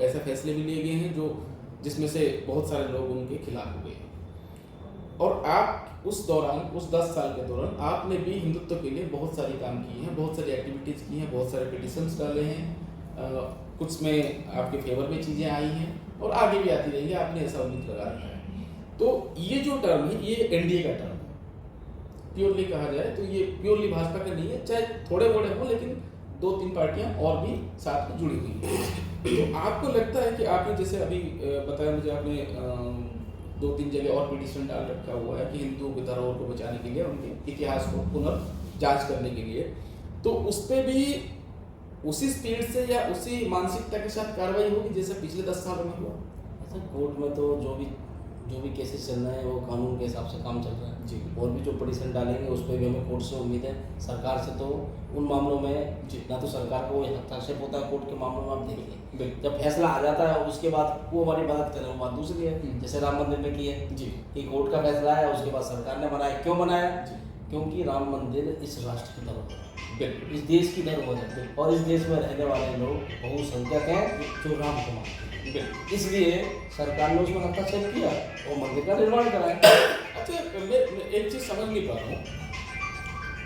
ऐसे फैसले भी लिए गए हैं जो जिसमें से बहुत सारे लोग उनके खिलाफ हो गए हैं। और आप उस दौरान, उस 10 साल के दौरान आपने भी हिंदुत्व के लिए बहुत सारे काम किए हैं, बहुत सारी एक्टिविटीज़ की हैं, बहुत सारे पिटिशंस डाले हैं, कुछ में आपके फेवर में चीज़ें आई हैं और आगे भी आती रहेंगी, आपने ऐसा उम्मीद लगा रखा है। तो ये जो टर्म है ये एनडीए का टर्म है, प्योरली कहा जाए तो ये प्योरली भाजपा का नहीं है, चाहे थोड़े मोड़े हों लेकिन 2-3 पार्टियां और भी साथ में जुड़ी हुई हैं। तो आपको लगता है कि आपने जैसे अभी बताया मुझे, आपने 2-3 जगह और पिटिशन डाल रखा हुआ है कि हिंदुओं के धरोहर को बचाने के लिए, उनके इतिहास को पुनर्जांच करने के लिए, तो उस पर भी उसी स्पीड से या उसी मानसिकता के साथ कार्रवाई होगी जैसे पिछले 10 सालों में हुआ? अच्छा, कोर्ट में तो जो भी केसेस चल रहे हैं वो कानून के हिसाब से काम चल रहा है जी। और भी जो पिटीशन डालेंगे उस पर भी हमें कोर्ट से उम्मीद है। सरकार से तो उन मामलों में जी। ना तो सरकार को हस्तक्षेप होता है कोर्ट के मामलों में, आप देखिए बिल्कुल। जब फैसला आ जाता है उसके बाद वो हमारी मदद करें वो बात दूसरी है। जैसे राम मंदिर में की है जी कि कोर्ट का फैसला है, उसके बाद सरकार ने बनाया। क्यों बनाया? जी क्योंकि राम मंदिर इस राष्ट्र की धरोहर है, बिल्कुल इस देश की धरोहर है और इस देश में रहने वाले लोग बहुसंख्यक हैं जो राम को मानते हैं। बिल्कुल। इसलिए सरकार ने उसमें हस्तक्षेप किया और मंदिर का निर्माण कराया। अच्छा, मैं एक चीज समझ नहीं पा रहा हूँ,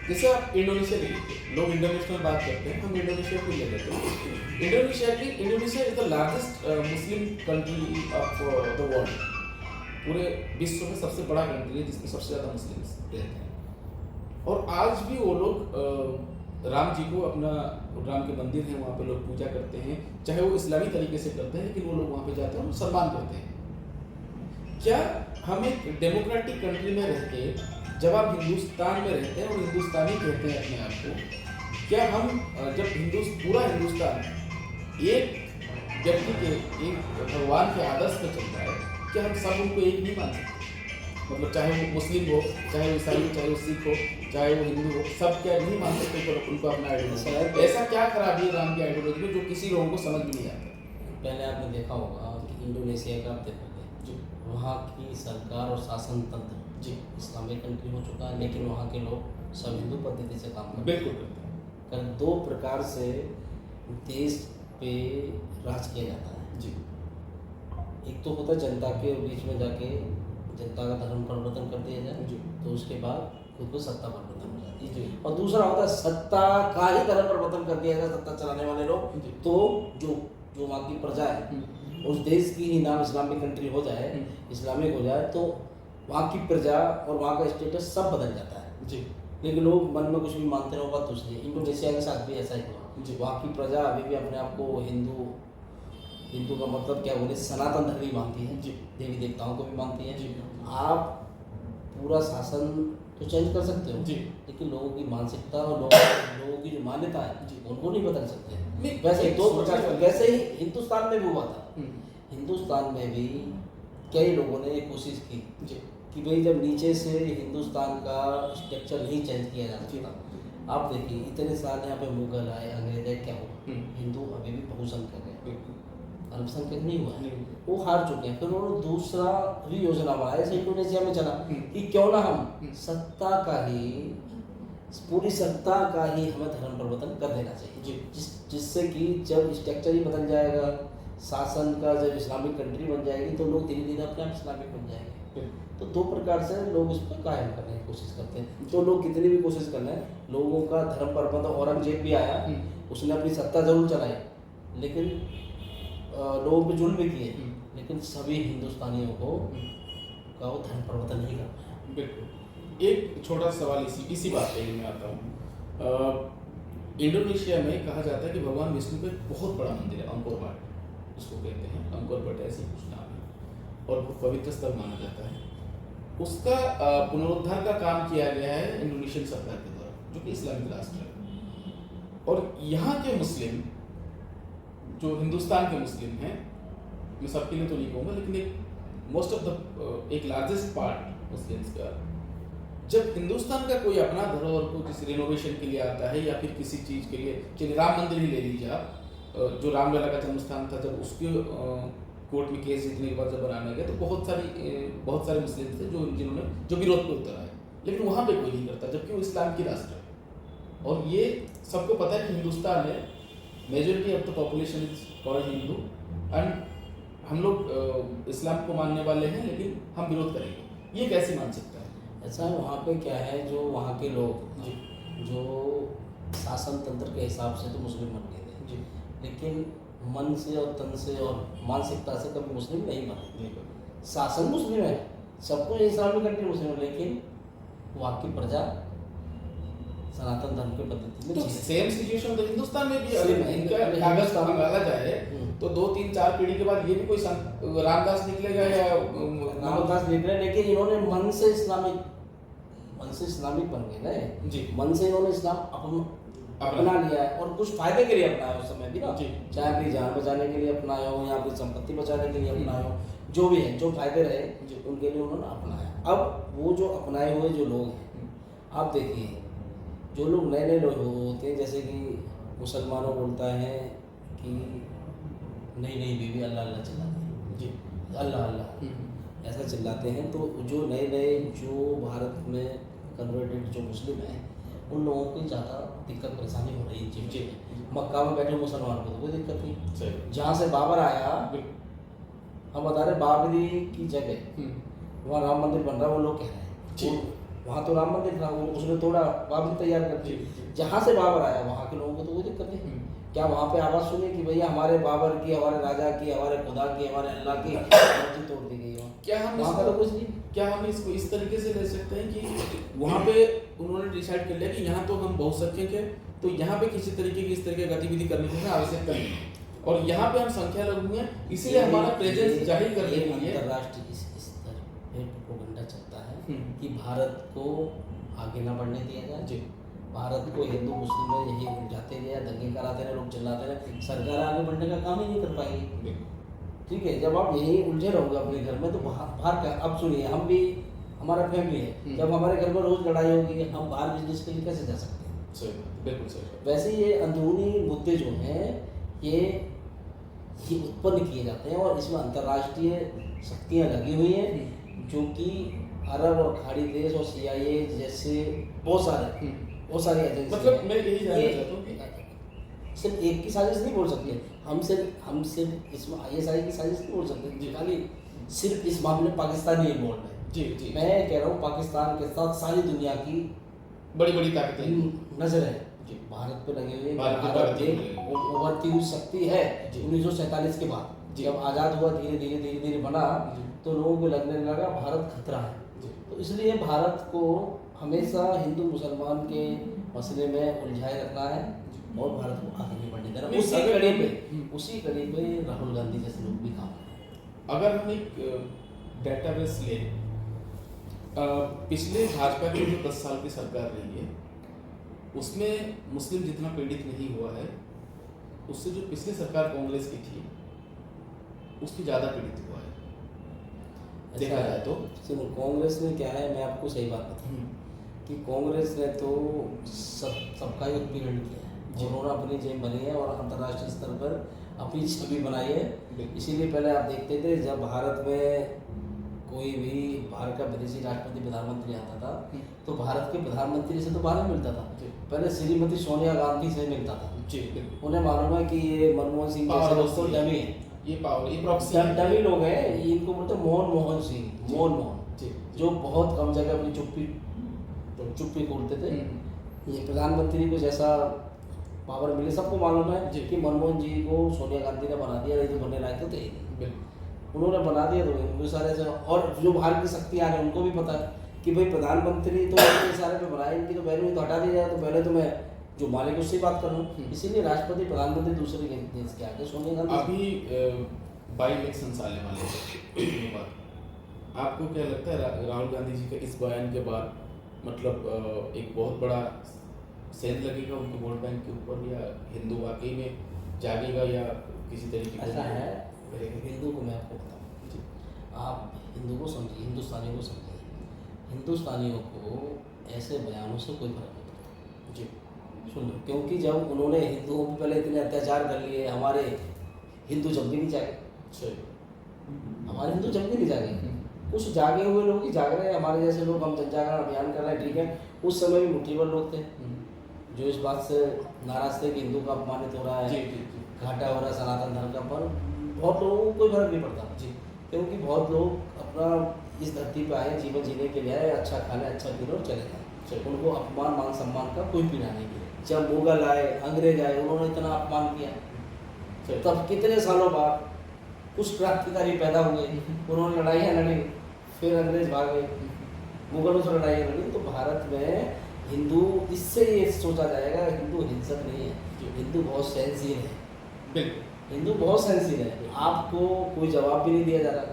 जैसे आप इंडोनेशिया ले लीजिए, लोग इंडोनेशिया में बात करते हैं, हम इंडोनेशिया को ले लेते हैं। Indonesia is the largest Muslim country of the world, पूरे विश्व में सबसे बड़ा कंट्री है जिसमें सबसे ज़्यादा मुस्लिम्स रहते हैं। और आज भी वो लोग राम जी को अपना, राम के मंदिर है वहाँ पे लोग पूजा करते हैं, चाहे वो इस्लामी तरीके से करते हैं लेकिन वो लोग वहाँ पे जाते हैं और सम्मान करते हैं। क्या हम एक डेमोक्रेटिक कंट्री में रह के, जब आप हिंदुस्तान में रहते हैं और हिंदुस्तानी कहते हैं अपने आप को, क्या हम जब पूरा हिंदुस्तान एक व्यक्ति के, एक भगवान के आदर्श में चल रहा है, क्या हम सब उनको एक नहीं मान सकते? मतलब चाहे वो मुस्लिम हो, चाहे वो ईसाई, चाहे वो सिख हो, चाहे वो हिंदू हो, सब क्या नहीं मान सकते पर उनको अपना आइडियोलॉजी। ऐसा क्या खराबी है राम की आइडियोलॉजी में जो किसी लोगों को समझ भी नहीं आता? पहले आपने देखा होगा कि इंडोनेशिया का आप देखोगे जी वहाँ की सरकार और शासन तंत्र जी इस्लामिक कंट्री हो चुका है, लेकिन वहाँ के लोग सब हिंदू पद्धति से काम करते बिल्कुल करते हैं। हैं। दो प्रकार से देश पे राज किया जाता है। जी एक तो होता है जनता के बीच में जाके जनता का धर्म परिवर्तन कर दिया जाए, जी तो उसके बाद खुद को सत्ता परिवर्तन हो जाती है। जी और दूसरा होता है सत्ता का ही धर्म परिवर्तन कर दिया जाए, सत्ता चलाने वाले लोग। जी। तो जो जो वहाँ की प्रजा है उस देश की ही नाम इस्लामिक कंट्री हो जाए, इस्लामिक हो जाए, तो वहाँ की प्रजा और वहाँ का स्टेटस सब बदल जाता है। जी लेकिन लोग मन में कुछ भी मानते रहो, बात दूसरी। इंडोनेशिया के साथ भी ऐसा ही हुआ। जी। वहाँ की प्रजा अभी भी अपने आप को हिंदू, हिंदू का मतलब क्या बोले, सनातन धर्म ही मानती है, जी। देवी देवताओं को भी मानती है। जी। आप पूरा शासन तो चेंज कर सकते हो जी। लेकिन लोगों की मानसिकता और लोगों की जो मान्यता है जी। उनको नहीं बदल सकते। नहीं, वैसे एक दो सोचने प्रकार वाली- वैसे ही हिंदुस्तान में भी हुआ था। हिंदुस्तान में भी कई लोगों ने ये कोशिश की जी कि भाई जब नीचे से हिंदुस्तान का स्ट्रक्चर नहीं चेंज किया जा जी। सकता। आप देखिए इतने साल यहाँ पे मुगल आए, अंग्रेज आए, क्या हुआ? हिंदू अभी भी बहुसंख्यक है, बिल्कुल अल्पसंख्यक नहीं हुआ है। नहीं। वो हार चुके हैं। फिर उन्होंने दूसरा भी योजना बनाया, जैसे इंडोनेशिया में चला कि क्यों ना हम सत्ता का ही, पूरी सत्ता का ही हमें धर्म परिवर्तन कर देना चाहिए। जी। जिससे कि जब स्ट्रक्चर ही बदल जाएगा, शासन का जब इस्लामिक कंट्री बन जाएगी, तो लोग धीरे धीरे अपने आप इस्लामिक बन जाएंगे। तो दो प्रकार से लोग इस पर कायम करने की कोशिश करते हैं। तो लोग कितनी भी कोशिश कर लें, लोगों का धर्म परिवर्तन, औरंगजेब भी आया, उसने अपनी सत्ता जरूर चलाई, लेकिन लोगों पे जुल्म भी किए, लेकिन सभी हिंदुस्तानियों को का वो धर्म परिवर्तन नहीं कर पाया। बिल्कुल। एक छोटा सवाल इसी बात पे ही मैं आता हूँ। इंडोनेशिया में कहा जाता है कि भगवान विष्णु का एक बहुत बड़ा मंदिर है, अंकोर वाट उसको कहते हैं, अंकोर वाट ऐसे कुछ नाम है, और बहुत पवित्र स्थल माना जाता है। उसका पुनरुद्धार का काम किया गया है इंडोनेशियन सरकार के द्वारा, जो कि इस्लामिक राष्ट्र है। और यहाँ के मुस्लिम, जो हिंदुस्तान के मुस्लिम हैं, मैं सबके लिए तो नहीं कहूँगा, लेकिन एक मोस्ट ऑफ द एक लार्जेस्ट पार्ट मुस्लिम्स का, जब हिंदुस्तान का कोई अपना धरोहर को किसी रिनोवेशन के लिए आता है या फिर किसी चीज़ के लिए, चलिए राम मंदिर ही ले लीजिए आप, जो रामलला का जन्म स्थान था, जब उसके कोर्ट में केस जीतने के बाद जब बनाने गए तो बहुत सारे मुस्लिम थे जो विरोध पे उतर आए, लेकिन वहाँ पे कोई नहीं करता, जबकि वो इस्लाम की राष्ट्र है। और ये सबको पता है कि हिंदुस्तान है, majority of the population is called Hindu, and हम लोग इस्लाम को मानने वाले हैं, लेकिन हम विरोध करेंगे। ये कैसी मानसिकता है? ऐसा है, वहाँ पे क्या है, जो वहाँ के लोग जी जो शासन तंत्र के हिसाब से तो मुस्लिम बन गए थे, जी लेकिन मन से और तन से और मानसिकता से कभी मुस्लिम नहीं बने। शासन मुस्लिम है, सब कुछ इस्लामिक कंट्री मुस्लिम है, लेकिन वहाँ की प्रजा सनातन धर्म के पद्धति में तो जी रही है। सेम सिचुएशन तो हिंदुस्तान में भी, Same अगर है। इनका अगर कागज हिंदुस्तान में- मंगाला जाए तो 2-3-4 पीढ़ी के बाद ये भी कोई रामदास निकलेगा या रामदास लिख रहे हैं, लेकिन इन्होंने मन से इस्लामिक बन गए ना जी मन से इन्होंने इस्लाम अपना लिया है, और कुछ फायदे के लिए अपनाया उस समय भी ना, जी। चाहे अपनी जान बचाने के लिए अपनाया हो या अपनी संपत्ति बचाने के लिए अपनाया हो, जो भी है, जो फायदे रहे जी। उनके लिए उन्होंने अपनाया। अब वो जो अपनाए हुए जो लोग हैं, आप देखिए, जो लोग नए नए लोग होते हैं, जैसे कि मुसलमानों बोलता है कि नई नई बीवी अल्लाह अल्लाह चिल्लाते हैं, जी अल्लाह अल्लाह ऐसा चिल्लाते हैं। तो जो नए नए जो भारत में कन्वर्टेड जो मुस्लिम हैं, उन लोगों को ज़्यादा दिक्कत परेशानी हो रही है। जी मक्का में बैठे मुसलमान को तो कोई दिक्कत नहीं, सही जहाँ से बाबर आया, हम बता रहे बाबरी की जगह वहाँ राम मंदिर बन रहा है, वो लोग कह रहे जी। हैं वहाँ तो राम मंदिर था, वो उसने थोड़ा बाबरी तैयार कर दी। जी। जहाँ से बाबर आया वहाँ के लोगों को तो कोई दिक्कत नहीं। क्या वहाँ पे आवाज़ सुनी कि भैया हमारे बाबर की, हमारे राजा की, हमारे खुदा की, हमारे अल्लाह की मस्जिद तोड़ दी गई? क्या हम वहाँ का तो कुछ नहीं। क्या हम इसको इस तरीके से ले सकते हैं कि वहाँ पे उन्होंने डिसाइड कर लिया कि यहाँ तो हम बहुसंख्यक है, तो यहाँ पे किसी तरीके की इस तरह की गतिविधि करने की हमें आवश्यकता नहीं है, और यहाँ पे हम संख्या लोग हुए हैं, इसीलिए हमारा प्रेजेंस जाहिर करने के लिए अंतर्राष्ट्रीय स्तर पे प्रोपेगेंडा चलता है कि भारत को आगे ना बढ़ने दिया जाए। जी भारत को हिंदू मुस्लिम में यही उलझाते रहे, दंगे कराते रहे, लोग चिल्लाते रहे, सरकार आगे बढ़ने का काम ही नहीं कर पाएगी। ठीक है, जब आप यहीं उलझे रहोगे अपने घर में, तो बाहर का, अब सुनिए, हमारा फैमिली है। जब हमारे घर में रोज लड़ाई होगी, हम बाहर बिजनेस के लिए कैसे जा सकते हैं? सही बात, बिल्कुल सही बात। वैसे ये अंदरूनी मुद्दे जो हैं ये उत्पन्न किए जाते हैं और इसमें अंतर्राष्ट्रीय शक्तियाँ लगी हुई हैं, जो कि अरब और खाड़ी देश और CIA जैसे बहुत सारे एजेंसी मतलब मैं यही जानना चाहता हूँ कि सिर्फ एक की साजिश नहीं बोल सकते। हम सिर्फ इसमें ISI की साजिश नहीं बोल सकते, खाली सिर्फ इस मामले में पाकिस्तान ही इन्वॉल्व है। जी जी, मैं कह रहा हूँ पाकिस्तान के साथ सारी दुनिया की बड़ी बड़ी ताकतें नजर है जी, भारत पे लगी हुई है। भारत की भारत प्रगति एक पे लगी उभरती हुई शक्ति है। जी। 1947 के बाद जी। जब आज़ाद हुआ, धीरे धीरे बना, जी। तो लोगों को लगने लगा भारत खतरा है। जी। तो इसलिए भारत को हमेशा हिंदू मुसलमान के मसले में उलझाए रखना है और भारत को आगे नहीं बढ़ने देना। नहीं, उसी अगर- उसी कड़ी पे राहुल गांधी जैसे लोग भी काम कर रहे हैं। अगर हम एक डेटाबेस लें, पिछले भाजपा की जो 10 साल की सरकार रही है उसमें मुस्लिम जितना पीड़ित नहीं हुआ है, उससे जो पिछली सरकार कांग्रेस की थी उसकी ज़्यादा पीड़ित हुआ है देखा जाए तो। सुनो, कांग्रेस ने क्या है, मैं आपको सही बात बताऊं कि कांग्रेस ने तो सबका ही उत्पीड़न किया है। जी। उन्होंने अपनी जेब बनी है और अंतर्राष्ट्रीय स्तर पर अपनी छवि बनाई है। बिल्कुल। इसीलिए पहले आप देखते थे जब भारत में कोई भी भारत का विदेशी राष्ट्रपति प्रधानमंत्री आता था तो भारत के प्रधानमंत्री से तो बाहर नहीं मिलता था, जी। पहले श्रीमती सोनिया गांधी से मिलता था। जी बिल्कुल। उन्हें मालूम है कि ये मनमोहन सिंह जैसे लोग तो डमी है, ये पावर, ये प्रॉक्सी डमी लोग हैं। इनको बोलते हैं मोहन सिंह, मोहन जी जो बहुत कम जगह अपनी चुप्पी खोलते थे। ये प्रधानमंत्री को जैसा पावर मिले, सबको मालूम है जी। कि मनमोहन जी को सोनिया गांधी ने बना दिया, नहीं तो बनने लायक तो थे ही नहीं। बिल्कुल। उन्होंने बना दिया तो उनको सारे से, और जो बाहर की शक्ति आ रही है उनको भी पता है कि भाई प्रधानमंत्री तो अपने इशारे पे बनाए, इनकी तो वैल्यू तो हटा दी जाए, तो पहले तो मैं जो मालिक उससे बात करूँ। इसीलिए राष्ट्रपति प्रधानमंत्री दूसरे के देश के आगे सोनिया गांधी। अभी बाई इलेक्शंस आने वाले हैं बाद, आपको क्या लगता है राहुल गांधी जी का इस बयान के बाद मतलब एक बहुत बड़ा सेंध लगेगा उनके वोट बैंक के ऊपर, या हिंदू वाकई में जागेगा या किसी तरीके का ऐसा है, रहेगा? हिंदू को मैं आपको बताऊँ, जी आप हिंदू को समझिए, हिंदुस्तानियों को समझिए। हिंदुस्तानियों को ऐसे बयानों से कोई फर्क नहीं पड़ता। जी सुन लो, क्योंकि जब उन्होंने हिंदुओं पर पहले इतने अत्याचार कर लिए, हमारे हिंदू जब भी नहीं जागे, सही। हमारे हिंदू जब भी नहीं जागे। कुछ जागे हुए लोग ही जाग रहे हैं, हमारे जैसे लोग, हम जनजागरण अभियान कर रहे हैं, ठीक है। उस समय भी मुट्ठी भर लोग थे जो इस बात से नाराज थे कि हिंदू का अपमानित हो रहा जी है, जी जी घाटा हो रहा है सनातन धर्म का। पर बहुत लोगों को कोई फर्क नहीं पड़ता जी क्योंकि बहुत लोग अपना इस धरती पे आए, जीवन जीने के लिए आए, अच्छा खाने, अच्छा पीने और चले जाए। सही। उनको अपमान, मान सम्मान का कोई पीड़ा नहीं। जब मुगल आए, अंग्रेज आए, उन्होंने इतना अपमान किया, सही। तब कितने सालों बाद कुछ क्रांतिकारी पैदा हुए, उन्होंने लड़ाइयाँ लड़ी, फिर अंग्रेज भागे, मुगलों से लड़ाइयाँ लड़ी। तो भारत में हिंदू, इससे ये सोचा जाएगा हिंदू हिंसक नहीं है, हिंदू बहुत सहनशील है। बिल्कुल। हिंदू बहुत सहनशील है, आपको कोई जवाब भी नहीं दिया जा रहा,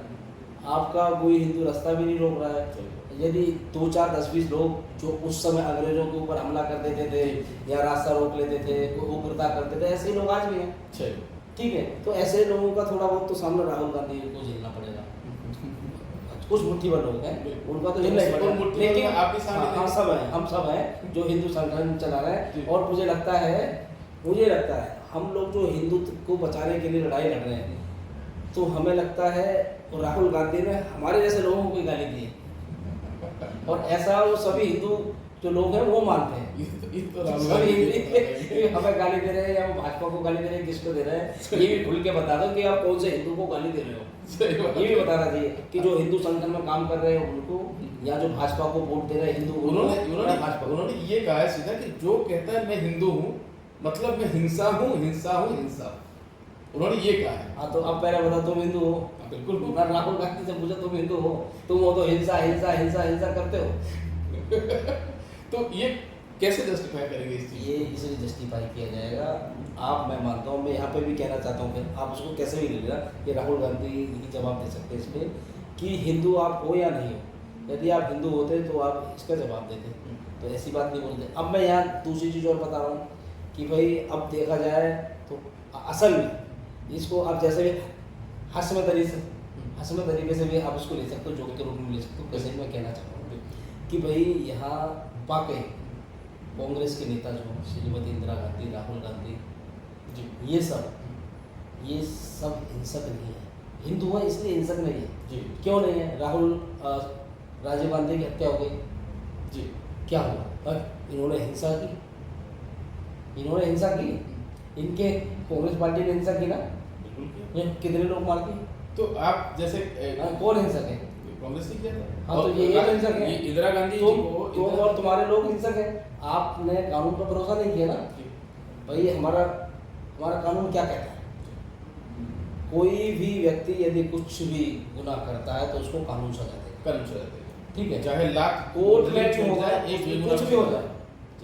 आपका कोई हिंदू रास्ता भी नहीं रोक रहा है। यदि 2, 4, 10, 20 लोग जो उस समय अंग्रेजों के ऊपर हमला कर देते थे या रास्ता रोक लेते थे, कोई उग्रता करते थे, ऐसे ही लोग आज भी हैं, सही। ठीक है। तो ऐसे लोगों का थोड़ा बहुत तो सामना राहुल गांधी को झेलना पड़ेगा। कुछ मुट्ठी भर लोग हैं, उनका तो झेलना ही पड़ेगा, लेकिन आपके सामने हम सब हैं जो हिंदू संगठन चला रहे हैं। और मुझे लगता है हम लोग जो हिंदुत्व को बचाने के लिए लड़ाई लड़ रहे हैं, तो हमें लगता है राहुल गांधी ने हमारे जैसे लोगों को गाली दी है, और ऐसा वो सभी हिंदू जो लोग हैं वो मानते हैं। सभी हमें गाली दे रहे हैं या वो भाजपा को गाली दे रहे हैं, किसको दे रहे हैं, ये भी खुल के बता दो कि आप कौन से हिंदू को गाली दे रहे हो। ये भी बताना चाहिए कि जो हिंदू संगठन में काम कर रहे हैं उनको, या जो भाजपा को वोट दे रहे हैं हिंदू, उन्होंने ये कहा है सीधा कि जो कहता है मैं हिंदू हूँ मतलब मैं हिंसा हूँ। उन्होंने ये कहा है। हाँ, तो अब पहले बता, तुम हिंदू हो? बिल्कुल। राहुल गांधी से पूछा तुम हिंदू हो, तुम हो तो हिंसा करते हो। तो ये कैसे जस्टिफाई करेंगे इस चीज? ये इसलिए जस्टिफाई किया जाएगा। मैं मानता हूँ, मैं यहाँ पे भी कहना चाहता हूँ, फिर आप उसको कैसे भी ले लेना, ये राहुल गांधी ही जवाब दे सकते हैं इस पर कि हिंदू आप हो या नहीं हो। यदि आप हिंदू होते तो आप इसका जवाब देते, तो ऐसी बात नहीं बोलते। अब मैं यहाँ दूसरी चीज़ और बता रहा हूँ कि भाई अब देखा जाए तो असल में इसको आप जैसे भी हंसमे तरीके से भी आप उसको ले सकते हो, जोक के रूप में ले सकते हो। जैसे मैं कहना चाहता हूँ कि भाई यहाँ वाकई कांग्रेस के नेता जो हैं, श्रीमती इंदिरा गांधी, राहुल गांधी, जी ये सब हिंसक नहीं है। हिंदू है इसलिए हिंसक नहीं है। जी क्यों नहीं है? राजीव गांधी की हत्या हो गई, जी क्या हुआ? पर इन्होंने हिंसा की, इनके कांग्रेस पार्टी ने हिंसा की ना, बिल्कुल किया। ये कितने लोग मार दिए? तो आप जैसे कौन हिंसक है? कांग्रेस ने किया था। हाँ, तो और ये तो हिंसक है। ये इंदिरा गांधी जी तुम को तुम और तुम्हारे लोग हिंसक है। आपने कानून पर भरोसा नहीं किया ना। जी, भाई हमारा कानून क्या कहता है? कोई भी व्यक्ति यदि कुछ भी गुनाह करता है तो उसको कानून सजा देगा, कर्म सजा देगा। ठीक है? चाहे लाख कोर्ट में छूट क्यों जाए, होगा, एक कुछ भी हो जाए, जी।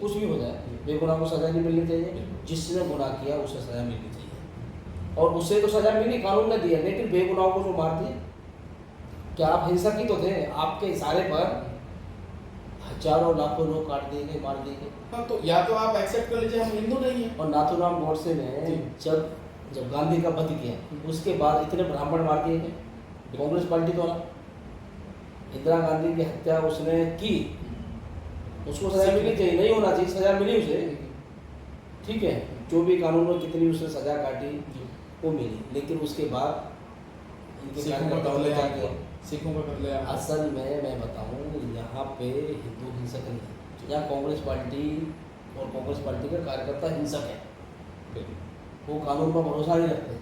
कुछ भी हो जाए, बेगुनाह को सजा नहीं मिलनी चाहिए। बिल्कुल। जिसने गुनाह किया उसे सजा मिलनी चाहिए, और उसे तो सजा मिली, कानून ने दिया, लेकिन बेगुनाह को जो मार दिया, क्या आप हिंसक ही तो थे? आपके इशारे पर हजारों लाखों लोग काट दिए गए, मार दिए गए। हाँ, तो या तो आप एक्सेप्ट कर लीजिए हम हिंदू नहीं है। और नाथूराम गोडसे ने जब गांधी का वध किया, उसके बाद इतने ब्राह्मण मार दिए गए कांग्रेस पार्टी द्वारा। इंदिरा गांधी की हत्या उसने की, उसको सजा मिलनी चाहिए, नहीं होना चाहिए, सजा मिली उसे, ठीक है? जो भी कानून में कितनी उसने सजा काटी वो मिली, लेकिन उसके बाद इनके सिखों का कार्यकर्ताओं ने क्या किया? सिखों का कर लिया। असल में मैं बताऊं, यहाँ पे हिंदू हिंसक नहीं है, यहाँ कांग्रेस पार्टी और कांग्रेस पार्टी का कार्यकर्ता हिंसक है। वो कानून पर भरोसा नहीं रखते।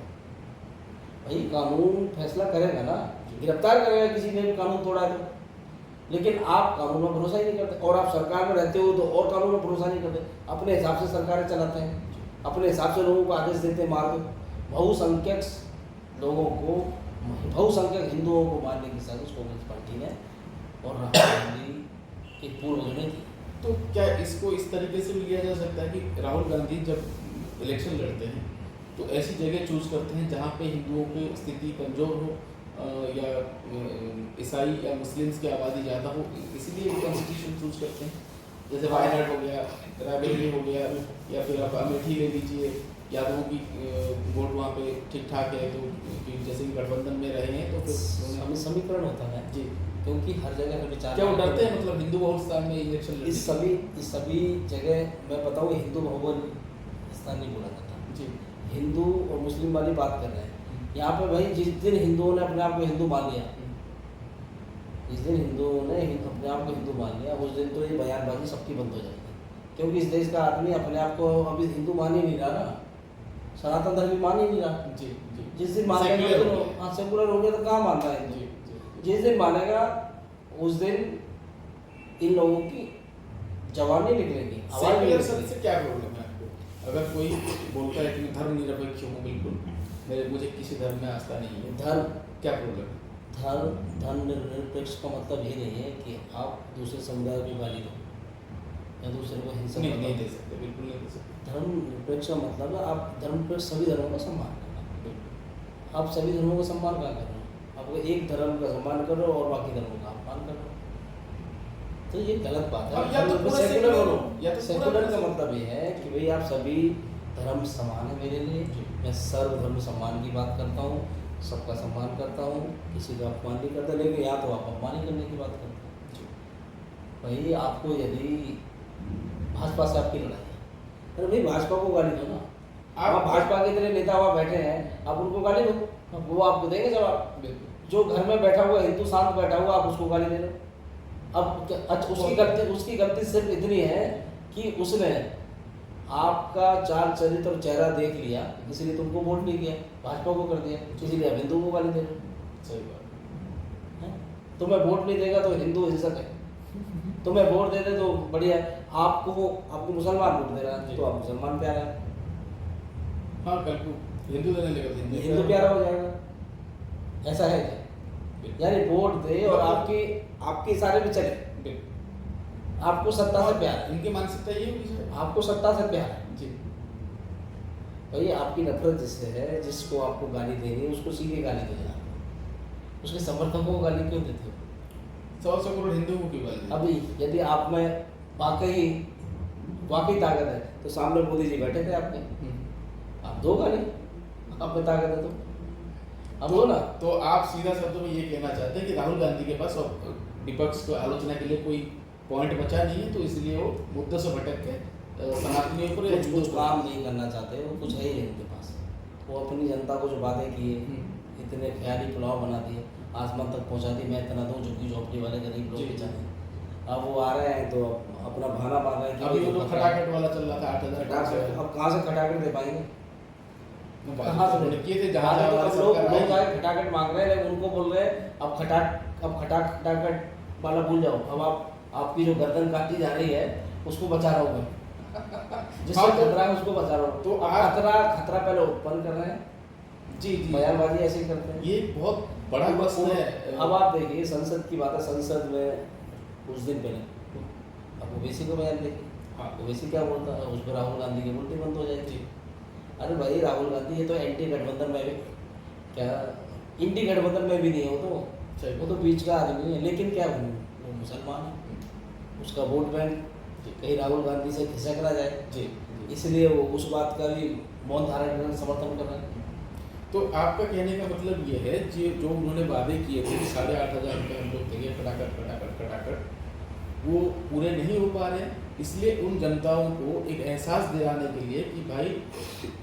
भाई कानून फैसला करेगा ना, गिरफ्तार करेगा किसी ने भी कानून तोड़ा है तो, लेकिन आप कानून पर भरोसा ही नहीं करते। और आप सरकार में रहते हो तो और कानून पर भरोसा नहीं करते, अपने हिसाब से सरकारें चलाते हैं, अपने हिसाब से लोगों को आदेश देते हैं मार दो। बहुसंख्यक लोगों को, बहुसंख्यक हिंदुओं को मारने की साजिश कांग्रेस पार्टी ने और राहुल गांधी के पूर्वजों ने की। तो क्या इसको इस तरीके से भी लिया जा सकता है कि राहुल गांधी जब इलेक्शन लड़ते हैं तो ऐसी जगह चूज करते हैं जहाँ पे हिंदुओं की स्थिति कमज़ोर हो या ईसाई या मुस्लिम्स की आबादी ज़्यादा हो, इसीलिए वो कॉन्स्टिट्यूशन चूज करते हैं। जैसे वायनाड हो गया, रायबरेली हो गया, या फिर आप अमेठी ले लीजिए, यादवों की वोट वहाँ पे ठीक ठाक है, तो जैसे कि गठबंधन में रहे हैं तो फिर समीकरण होता है जी। क्योंकि हर जगह का विचार, क्या वो डरते हैं मतलब हिंदू बहुल स्थान में इलेक्शन लड़ने इस सभी जगह मैं बताऊँ, हिंदू बहुल स्थान नहीं बोला जाता जी। हिंदू और मुस्लिम वाली बात कर रहे हैं यहाँ पे। भाई जिस दिन हिंदुओं ने अपने आप को हिंदू मान लिया, जिस दिन हिंदुओं ने अपने आप को हिंदू मान लिया, उस दिन तो ये बयानबाजी सबकी बंद हो जाएगी, क्योंकि इस देश का आदमी अपने आप को अभी हिंदू मान ही नहीं रहा ना, सनातन धर्म मान ही नहीं रहा। जी जी। जिस दिन मानेगा, हाँ सेकुलर हो गया तो कहाँ मानता है हिंदू? जी जी। जिस दिन मानेगा उस दिन इन लोगों की जवान नहीं निकलेगी, आवाज नहीं सेक्युलर शब्द निकलेगी। से क्या प्रॉब्लम है आपको? अगर कोई बोलता है कि धर्म निरपेक्ष हूँ, बिल्कुल मुझे किसी धर्म में आस्था नहीं है, धर्म क्या प्रॉब्लम है? धर्म निरपेक्ष का मतलब ये नहीं है कि आप दूसरे समुदाय को गाली दो या दूसरे को हिंसा नहीं बताओ। दे सकते, बिल्कुल नहीं दे सकते। धर्म निरपेक्ष का मतलब है आप धर्म निरपेक्ष सभी धर्मों का सम्मान करना। आप सभी धर्मों का सम्मान क्या कर रहे हो? आप एक धर्म का सम्मान कर रहे हो और बाकी धर्मों का अपमान कर रहे हो, तो ये गलत बात है। या तो पूरा सेकुलर secular हो, या तो पूरा सेकुलर का secular। मतलब ये है कि भाई आप सभी धर्म समान है मेरे लिए। मैं सर्वधर्म सम्मान की बात करता हूँ, सबका सम्मान करता हूँ, किसी का अपमान नहीं करता, लेकिन या तो आप अपमान ही करने की बात करते हैं। भाई आपको यदि भाजपा से आपकी लड़ाई है, अरे भाई भाजपा को गाली दो ना। आप भाजपा के इतने नेता वहाँ बैठे हैं, आप उनको गाली दो, वो आपको देंगे जवाब। बिल्कुल। जो घर में बैठा हुआ हिंदू शांत बैठा हुआ, आप उसको गाली दे रहे हो। अब उसकी गलती सिर्फ इतनी है कि उसने आपका चाल चरित्र और चेहरा देख लिया, इसलिए तुमको वोट नहीं किया, भाजपा को कर दिया, इसीलिए अब हिंदू को गाली दे रहे हो। सही बात हैं? तुम्हें वोट नहीं देगा तो हिंदू हिंसक है, तुम्हें वोट दे दे तो बढ़िया है। आपको मुसलमान वोट दे रहा है तो आप मुसलमान प्यारा है, हाँ, कल को हिंदू देने लगा हिंदू प्यारा हो जाएगा। ऐसा है क्या? यानी वोट दे और आपके इशारे पे चले, बिल्कुल। आपको सत्ता से प्यार है, इनकी मानसिकता ये होगी सर। आपको सत्ता से प्यार है। जी। भाई आपकी नफरत जिससे है, जिसको आपको गाली देनी है, उसको सीधे गाली दे देना, उसके समर्थकों को गाली क्यों देते हो? 100 करोड़ हिंदुओं को क्यों गाली दी? अभी यदि आप में वाकई ताकत है तो सामने मोदी जी बैठे थे आपके, आप दो गाली, आप में ताकत है तो अब दो ना। तो आप सीधा शब्दों में ये कहना चाहते हैं कि राहुल गांधी के पास और विपक्ष को आलोचना के लिए कोई पॉइंट बचा नहीं है, तो इसलिए वो मुद्दे से भटक के सनातनियों पर या कुछ हिंदुओं कुछ पर- काम नहीं करना चाहते, वो कुछ है ही नहीं उनके पास। वो अपनी जनता को जो वादे किए, इतने ख्याली पुलाव बना दिए, आसमान तक पहुंचा दी, मैं इतना दूं झुग्गी झोंपड़ी वाले गरीब लोग जी। बेचारे। अब वो आ रहे हैं तो अपना बहाना मार रहे हैं कि अभी वो तो खटाखट वाला चल रहा था 8,000 खटाखट, अब कहाँ से खटाखट दे पाएंगे? कहाँ से उन्होंने किए थे जहाँ जहाँ जहाँ तो हमारी लोग सरकार लोग आई। आए खटाखट मांग रहे हैं, उनको बोल रहे हैं अब खटाखट वाला भूल जाओ, अब आपकी जो गर्दन काटी जा रही है उसको बचा रहा हूँ मैं, जिससे हाँ, तो- खतरा है उसको बचा रहा हूँ। तो अब आप- खतरा पहले उत्पन्न कर रहे हैं, जी जी, बयानबाजी ऐसे ही करते हैं। ये बहुत बड़ा प्रश्न है। अब आप देखिए संसद की बात है, संसद में कुछ दिन पहले अब ओवैसी को बयान देखिए, हाँ, ओवैसी क्या बोलता है, उस पर राहुल गांधी की उल्टी बंद हो जाएगी। जी। अरे भाई राहुल गांधी ये तो एंटी गठबंधन में भी क्या, इंडी गठबंधन में भी नहीं है, सही वो तो बीच का आदमी है, लेकिन क्या वो मुसलमान है, उसका वोट बैंक कहीं राहुल गांधी से खिसक ना जाए, जी जी। इसलिए वो उस बात का भी मौन धारण करने समर्थन कर रहे हैं। तो आपका कहने का मतलब ये है कि जो उन्होंने वादे किए थे कि 8,500 रुपये हम लोग देंगे खटाखट, वो पूरे नहीं हो पा रहे हैं, इसलिए उन जनताओं को एक एहसास दिलाने के लिए कि भाई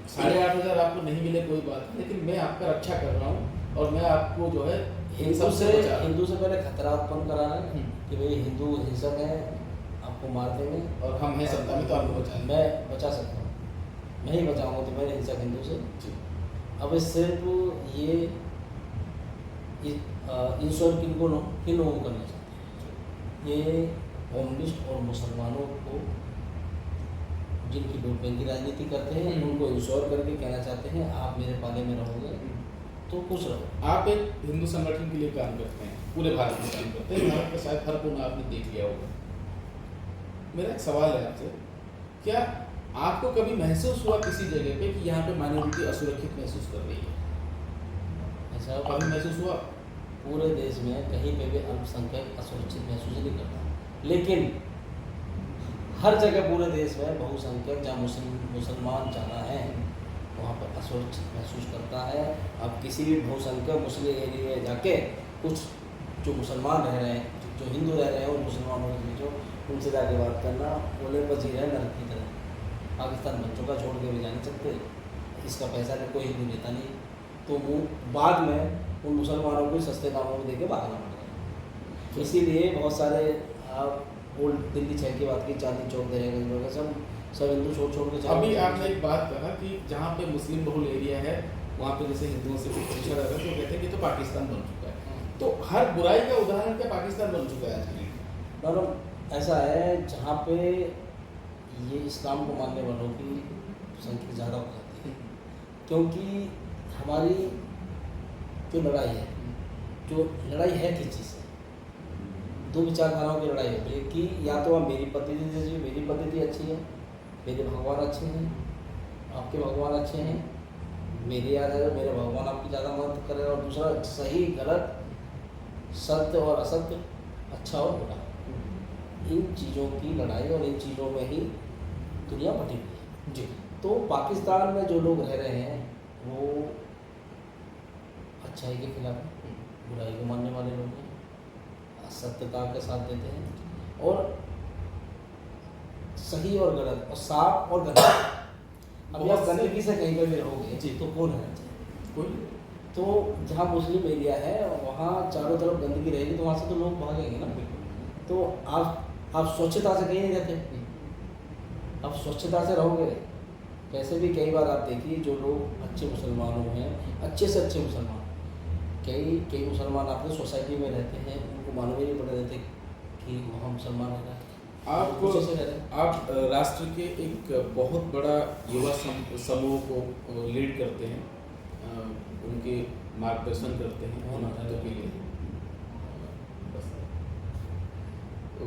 8,500 आपको नहीं मिले कोई बात नहीं, लेकिन मैं आपका रक्षा कर रहा हूँ और मैं आपको जो है इन सब से बचा रहा हूँ। हिंदू से पहले खतरा उत्पन्न करा रहे हैं हम्म। कि भाई हिंदू हिंसक है, आपको मार देंगे और हम हैं सत्ता में तो आपको बचाएंगे। मैं बचा सकता हूँ, मैं ही बचाऊंगा तो मेरे हिंसक हिंदू से। जी। अब सिर्फ ये इंश्योर किन लोगों को करना चाहते हैं, ये कम्युनिस्ट और मुसलमानों को जिनकी वोट बैंक की राजनीति करते हैं, उनको इंश्योर करके कहना चाहते हैं आप मेरे पाले में रहोगे तो खुश रहो। आप एक हिंदू संगठन के लिए काम करते हैं, पूरे भारत में काम करते हैं, भारत का शायद हर कोना आपने देख लिया होगा। मेरा एक सवाल है आपसे, क्या आपको कभी महसूस हुआ किसी जगह पे कि यहाँ पे माइनॉरिटी असुरक्षित महसूस कर रही है? ऐसा कभी महसूस हुआ? पूरे देश में कहीं पे भी अल्पसंख्यक असुरक्षित महसूस नहीं करता, लेकिन हर जगह पूरे देश में बहुसंख्यक जहाँ मुसलमान ज़्यादा हैं वहाँ पर असुरक्षित महसूस करता है। अब किसी भी बहुसंख्यक मुस्लिम एरिया में जाके कुछ जो मुसलमान रह रहे हैं, जो हिंदू रह रहे हैं, उन मुसलमानों के बीचों उनसे जाके बात करना बोले पर जी रहे हैं नरक की तरह। पाकिस्तान बच्चों का छोड़ के भी जा नहीं सकते, इसका पैसा का कोई हिंदू लेता नहीं, तो वो बाद में उन मुसलमानों को सस्ते दामों में देके भागना पड़ रहा है। इसीलिए बहुत सारे आप ओल्ड दिल्ली 6 की बात की, चांदनी चौक दरियागंज सब हिंदू छोड़ के चले अभी गए। आपने एक बात कहा कि जहाँ पे मुस्लिम बहुल एरिया है वहाँ पे जैसे हिंदुओं से कुछ पूछा जाता है तो कहते हैं कि तो पाकिस्तान बन चुका है। तो हर बुराई का उदाहरण क्या पाकिस्तान बन चुका है आज के लिए? और ऐसा है जहाँ पे ये इस्लाम को मानने वालों की संख्या ज़्यादा हो जाती है, क्योंकि हमारी जो लड़ाई है किस चीज़ से, दो विचारधाराओं की लड़ाई होती है कि या तो आप मेरी पद्धति अच्छी है, मेरे भगवान अच्छे हैं, आपके भगवान अच्छे हैं, मेरे याद है मेरे भगवान आपकी ज़्यादा मदद करें, और दूसरा सही गलत, सत्य और असत्य, अच्छा और बुरा, इन चीज़ों की लड़ाई और इन चीज़ों में ही दुनिया बटी हुई है। जी। तो पाकिस्तान में जो लोग रह रहे हैं वो अच्छाई के खिलाफ हैं, बुराई को मानने वाले लोग हैं, सत्यता के साथ देते हैं, और सही और गलत और साफ और गंदा। अब आप गंदगी से कहीं पर भी रहोगे जी। तो कौन रहना चाहिए? कोई तो जहाँ मुस्लिम एरिया है वहाँ चारों तरफ गंदगी रहेगी तो वहाँ से तो लोग भागेंगे ना। तो आप स्वच्छता से कहीं नहीं रहते, आप स्वच्छता से रहोगे कैसे भी। कई बार आप देखिए जो लोग अच्छे मुसलमानों हैं, अच्छे से अच्छे मुसलमान, कई मुसलमान अपने सोसाइटी में रहते हैं, उनको मालूम ही नहीं पड़ रहते कि वहाँ मुसलमान रह रहा है, आप खुशी से रह रहे हैं। आप राष्ट्र के एक बहुत बड़ा युवा समूह को लीड करते हैं, उनके मार्गदर्शन करते हैं हिमाचल के लिए। तो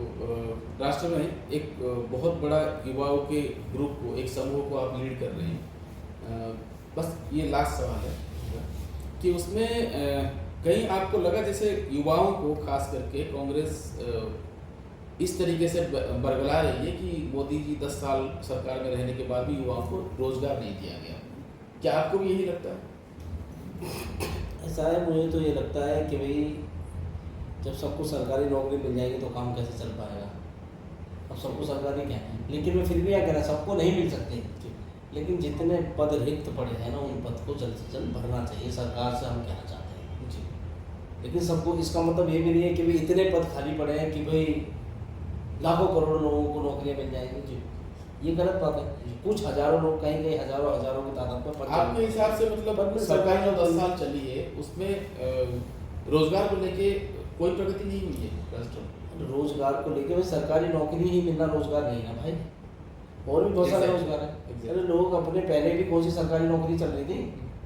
राष्ट्र में एक बहुत बड़ा युवाओं के ग्रुप को, एक समूह को आप लीड कर रहे हैं। बस ये लास्ट सवाल है कि उसमें कहीं आपको लगा जैसे युवाओं को खास करके कांग्रेस इस तरीके से बरगला रही है कि मोदी जी 10 साल सरकार में रहने के बाद भी युवाओं को रोजगार नहीं दिया गया, क्या आपको भी यही लगता है? ऐसा है, मुझे तो ये लगता है कि भाई जब सबको सरकारी नौकरी मिल जाएगी तो काम कैसे चल पाएगा। अब सबको सरकारी क्या है, लेकिन मैं फिर भी क्या कह रहा सबको नहीं मिल सकते, लेकिन जितने पद रिक्त पड़े हैं ना उन पद को जल्द से जल्द भरना चाहिए, सरकार से हम कहना चाहते हैं जी। लेकिन सबको इसका मतलब ये भी नहीं है कि भाई इतने पद खाली पड़े हैं कि भाई लाखों करोड़ों लोगों को नौकरियां मिल जाएंगी जी, ये गलत बात है। कुछ हजारों लोग कहीं कहीं हजारों की तादाद में पद आपके हिसाब से मतलब सरकार जो 10 साल चली है उसमें रोजगार को लेके कोई प्रगति नहीं हुई है राष्ट्र में? रोजगार को लेके भाई सरकारी नौकरी ही मिलना रोजगार नहीं है ना भाई, और भी बहुत सारे रोजगार है। Exactly. अरे लोग अपने पहले भी कौन सी सरकारी नौकरी चल रही थी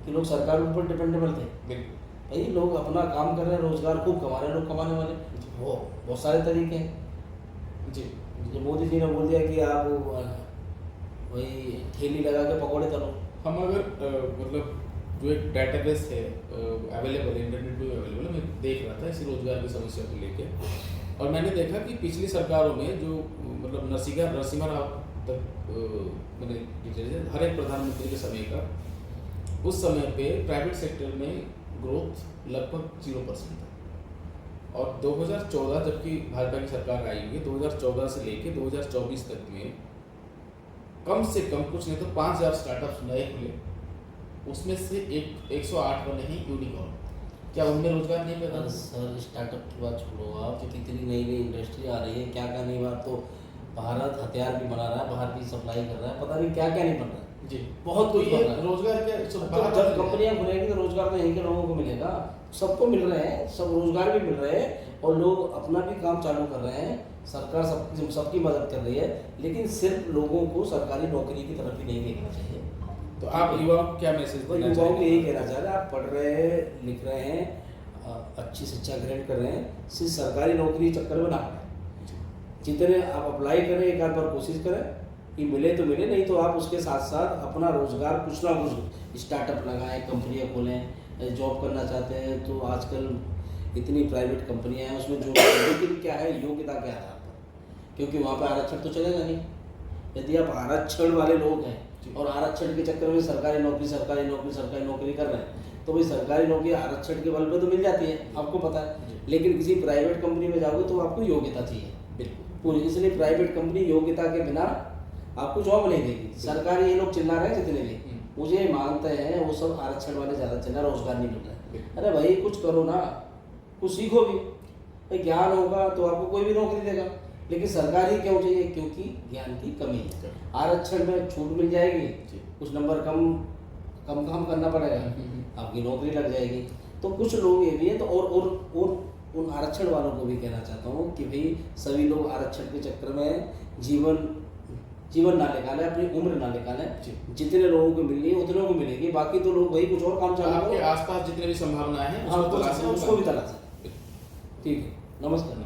कि लोग सरकार के ऊपर डिपेंडेबल थे, बिल्कुल। भाई लोग अपना काम कर रहे हैं, रोजगार खूब कमा रहे हैं, लोग कमाने वाले वो बहुत सारे तरीके हैं। जी जो मोदी जी ने बोल दिया कि आप वही ठेली लगा के पकौड़े तलो, हम अगर मतलब जो एक डेटाबेस है अवेलेबल है, इंटरनेट पे अवेलेबल है, मैं देख रहा था इसी रोजगार की समस्या को लेके, और मैंने देखा कि पिछली सरकारों में जो मतलब नरसिम्हा राव तक मैंने डिटेल है, हर एक प्रधानमंत्री के समय का, उस समय पे प्राइवेट सेक्टर में ग्रोथ लगभग 0% था। और 2014 जबकि भाजपा की सरकार आई हुई है, 2014 से लेके 2024 तक में कम से कम कुछ नहीं तो 5000 स्टार्टअप्स नए खुले, उसमें से 108 बने हैं यूनिकॉर्न। क्या उनमें रोजगार नहीं पैदा हुआ? सर स्टार्टअप की बात छोड़ो आप, कितनी नई नई इंडस्ट्री आ रही है, क्या क्या नई बात, तो भारत हथियार भी बना रहा है, बाहर भी सप्लाई कर रहा है, पता नहीं क्या क्या नहीं बन रहा है जी, बहुत कुछ ये बन रहा है। रोजगार क्या तो जब कंपनियां खुलेंगी तो रोजगार तो यहीं के लोगों को मिलेगा, सबको मिल रहे हैं, सब रोजगार भी मिल रहे हैं और लोग अपना भी काम चालू कर रहे हैं, सरकार सबकी मदद कर रही है, लेकिन सिर्फ लोगों को सरकारी नौकरी की तरफ ही नहीं देखना चाहिए। तो आप युवाओं को क्या मैसेज देना युवाओं को चाहेंगे? यही कहना चाह रहे हैं, आप पढ़ रहे हैं, लिख रहे हैं, अच्छी शिक्षा ग्रहण कर रहे हैं, सिर्फ सरकारी नौकरी चक्कर में ना पड़े, जितने आप अप्लाई करें एक आध बार कोशिश करें कि मिले तो मिले, नहीं तो आप उसके साथ साथ अपना रोजगार कुछ ना कुछ स्टार्टअप लगाएं, कंपनियां खोलें। जॉब करना चाहते हैं तो आजकल इतनी प्राइवेट कंपनियां हैं उसमें जो, लेकिन क्या है योग्यता के आधार पर, क्योंकि वहाँ पे आरक्षण तो चलेगा नहीं। यदि आप आरक्षण वाले लोग हैं और आरक्षण के चक्कर में सरकारी नौकरी कर रहे हैं तो भाई सरकारी नौकरी आरक्षण के बल पे तो मिल जाती है, आपको पता है, लेकिन किसी प्राइवेट कंपनी में जाओगे तो आपको योग्यता चाहिए बिल्कुल पूरी, इसलिए प्राइवेट कंपनी योग्यता के बिना आपको जॉब नहीं देगी। सरकारी ये लोग चिल्ला रहे हैं जितने भी, मुझे मानते हैं वो सब आरक्षण वाले ज़्यादा चिल्ला, रोजगार नहीं मिल रहा है। अरे भाई कुछ करो ना, कुछ सीखो भी, भाई ज्ञान होगा तो आपको कोई भी नौकरी देगा, लेकिन सरकारी क्यों चाहिए? क्योंकि ज्ञान की कमी है। आरक्षण में छूट मिल जाएगी, कुछ नंबर कम काम करना पड़ेगा, आपकी नौकरी लग जाएगी। तो कुछ लोग ये भी है, तो और उन आरक्षण वालों को भी कहना चाहता हूँ कि भाई सभी लोग आरक्षण के चक्कर में जीवन ना निकालें, अपनी उम्र ना निकालें, जितने लोगों को मिलनी है उतने को मिलेगी, बाकी तो लोग वही कुछ और काम चालू आपके आसपास जितने भी संभावनाएं हैं हाँ उसको उसको भी तलाशें। ठीक है, नमस्कार।